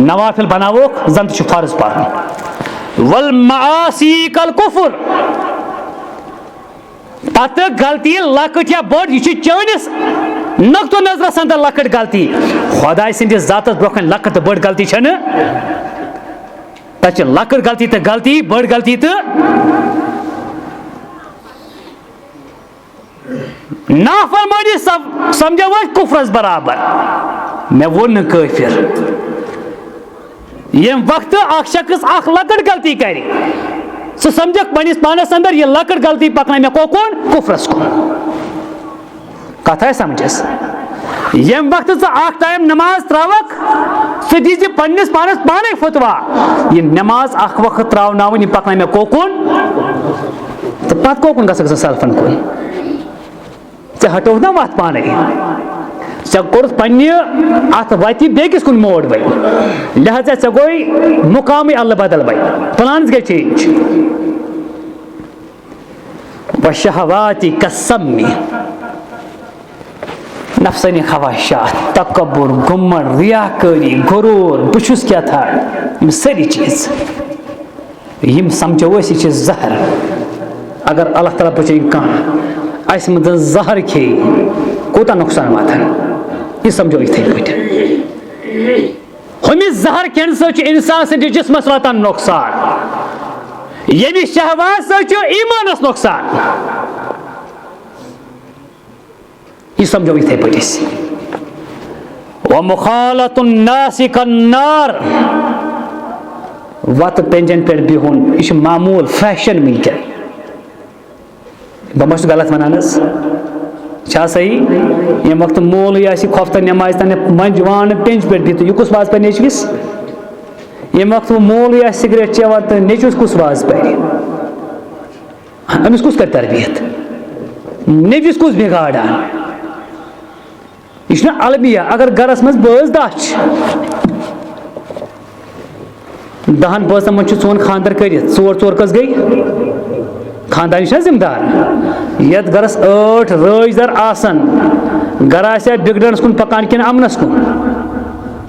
نوافل بناووکھ زن تہِ چھُ فرض پرُن. والمعاصی کالکفر. پتہٕ غلطی لۄکٕٹ یا بٔڑ یہِ چھِ چٲنِس نقطہ نظرس اندر لۄکٕٹ غلطی خۄداے سٕنٛدِس ذاتس برونٛہہ کنہِ لۄکٕٹ تہٕ بٔڑ غلطی چھنہٕ. تتھ چھِ لۄکٕٹ غلطی تہٕ غلطی بٔڑ غلطی تہٕ نافرمٲنی سمجھو أسۍ کُفرس برابر. مےٚ ووٚن نہٕ کٲفِر. ییٚمہِ وقتہٕ اکھ شخص اکھ لۄکٕٹ غلطی کرِ سہ سمجھک پنس پانس اندر یہ لکٹ غلطی پکنا مے کوکون کفرس کن کتھ آئی سمجھس یم وقت ژٕ اکھ ٹائم نماز تراوک ژٕ دیزِ پننس پانس پانے فتوا یہ نماز اکھ وقت تراوناون یہ پکنا مے کوکون تو پتہ کوکن گژھکھ ژٕ سلفن کن ژےٚ ہٹو نا وتھ پانے ژےٚ کوٚرُتھ پننہِ اتھ وتہِ بیٚکِس کُن موڑ وۄنۍ لہذا ژےٚ گوٚے مقامٕے اللہ بدل وۄنۍ پلانس گٔے چینج وشہواتی کالسمی نفسانی خواہشات تکبر گمنڈ ریاکاری غرور بہٕ چھُس کیٛاہ تھا یِم سٲری چیٖز یِم سمجھو أسۍ یہِ چھِ زہر اگر اللہ تعالیٰ بچٲیِن کانٛہہ اَسہِ منٛز زہر کھیٚیہِ کوٗتاہ نۄقصان واتن یہ سمجھو یِتھٕے پٲٹھۍ ہُمِس زہر کھٮ۪نہٕ سۭتۍ چھُ اِنسان سٕنٛدِس جسمس واتان نۄقصان ییٚمہِ شہوات سۭتۍ چھُ ایٖمانس نۄقصان یہ سمجھو یِتھٕے پٲٹھۍ أسۍ ومخالط الناس کالنار وتہٕ پنجن پٮ۪ٹھ بِہُن یہِ چھُ معموٗل فیشن وٕنکٮ۪ن بہٕ ما چھُس غلط ونان حظ چھا صحیح ییٚمہِ وقتہٕ مولوی آسہِ کھۄفتہٕ نٮ۪مازِ تانۍ منٛجوان پٮ۪نٛجہِ پٮ۪ٹھ بِہتھ یہِ کُس واز پرِ نیٚچوِس ییٚمہِ وقتہٕ مولوی آسہِ سِگریٹ چٮ۪وان تہٕ نیٚچوِس کُس واز پرِ أمِس کُس کرِ تربیت نیٚچوِس کُس بِگاڑان یہ چھُنہ المیہ اگر گرس منٛز بٲژ 10 چھِ 10 بٲژن منٛز چھُ چون خاندر کٔرِتھ 4 کٔژ گٔے خاندان چھا ذمہ دار یتھ گرس 8 رٲزدر آسن گرٕ آسیا بگڑنس کُن پکان کِنہٕ امنس کُن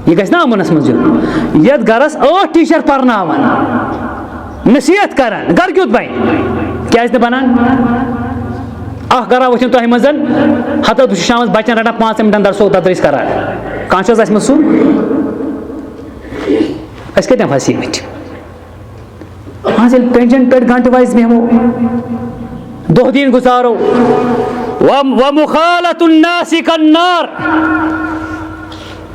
یہ گژھِ نا امنس منٛز یُن یتھ گرس 8 ٹیٖچر پرناون نصیحت کران گرٕ کیُتھ بنہِ کیازِ نہٕ بنان اکھ گرا وٕچھن تۄہہِ منٛز ہتو بہٕ چھُس شامس بچن رٹان 5 منٹن درسو تدریٖس کران کانٛہہ چھِ حظ اَسہِ منٛز سُہ أسۍ کتٮ۪ن پھسیمٕتۍ ییٚلہِ پٮ۪نجن پٮ۪ٹھ گنٹہٕ وایز بیٚہمو دۄہ دیٖن گُزارو ومخالط الناس کالنار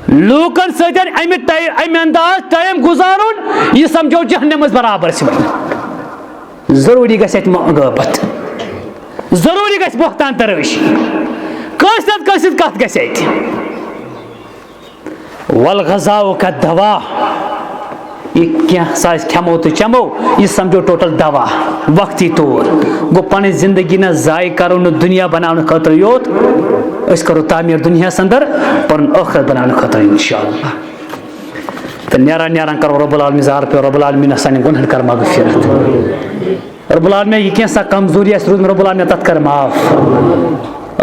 لوٗکن سۭتۍ امہِ انداز ٹایم گُزارُن یہِ سمجھو جہنمس برابر چھِ وۄنۍ ضروٗری گژھِ اتہِ غٲبت ضروٗری گژھِ بۄہتان ترٲشی کٲنٛسہِ نتہٕ کٲنٛسہِ سۭتۍ کتھ گژھِ اتہِ والغذاء کالدوا یہ کینٛہہ سا أسۍ کھٮ۪مو تہٕ چٮ۪مو یہِ سمجھو ٹوٹل دوا وقتی طور گوٚو پنٕنۍ زندگی نہ ضایع کرو نہٕ دُنیا بناونہٕ خٲطرٕ یوت أسۍ کرو تعمیٖر دُنیاہس اندر پنُن ٲخرت بناونہٕ خٲطرٕ انشاء اللہ تہٕ نیران کرو رۄب العالمیٖن زار پیو رۄب العالمیٖنس سانٮ۪ن گۄنہن کر مغفرت رۄب العالمیٖن یہِ کینٛہہ سا کمزوری آسہِ روٗدمُت رۄب العالمیٖن تتھ کر معاف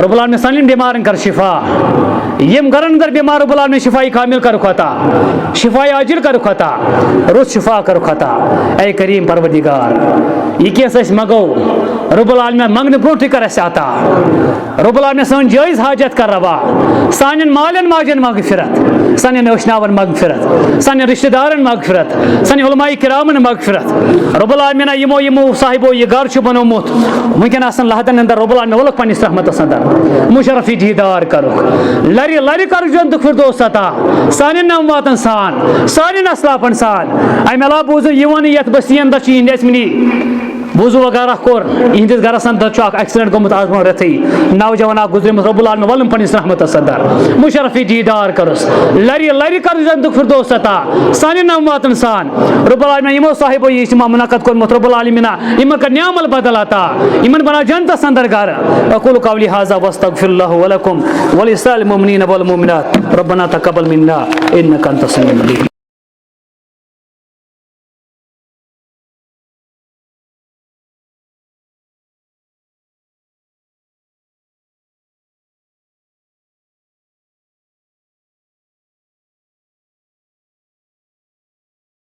رۄب العالمیٖن سانٮ۪ن بٮ۪مارن کر شفا یِم گرن اندر بٮ۪مار رۄب العالمیٖن شفائی کامل کرُکھ عطا شفائی عاجل کرُکھ عطا رُت شفا کرُکھ عطا اے کریم پروردگار یہ کینٛہہ أسۍ منگو رۄب العالمیٖن منگنہٕ برونٛٹھٕے کر اَسہِ عطا رۄب العالمیٖن سٲنۍ جٲیز حاجت کر روا سانٮ۪ن مالٮ۪ن ماجن مغفرت سانٮ۪ن ٲشناون مغفرت سانٮ۪ن رشتہٕ دارن مغفرت سانٮ۪ن علماء کرامن مغفرت رۄب العالمیٖنہ یِمو صاحبو یہِ گرٕ چھُ بنومُت وٕنکٮ۪ن آسن لحدن اندر رۄب العالمیٖن ولکھ پننس رحمتس اندر مشرفی دیدار کرُکھ لرِ کرُکھ جنتُک فردوس عطا سانٮ۪ن نمواتن سان سانٮ۪ن اسلافن سان امہِ علاوٕ بوٗزُن یہِ وَنہٕ یتھ بستی اندر چھِ یِہنٛدِ ٲسمٕنی بوٗزوٗ وغیرہ کوٚر یِہنٛدِس گرس اندر چھُ اکھ ایکسیڈنٹ گوٚمُت آز برونٛہہ رٮ۪تھٕے نوجوان اکھ گُزریومُت رۄب العالمیٖن ولُن پننس رحمتس اندر مشرفی دیدار کرُس لرِ کرُس جنتُک فردوس عطا سانٮ۪ن نمواتن سان رۄب العالمیٖن یِمو صاحبو یہِ اجتماع منعقد کوٚرمُت رۄب العالمیٖنہ یِمن کر نعمل بدل عطا یِمن بناو جنتس اندر گرٕ اقول قولی هذا واستغفر الله ولكم ولسائر المؤمنين والمؤمنات ربنا تقبل منا انك انت السميع العليم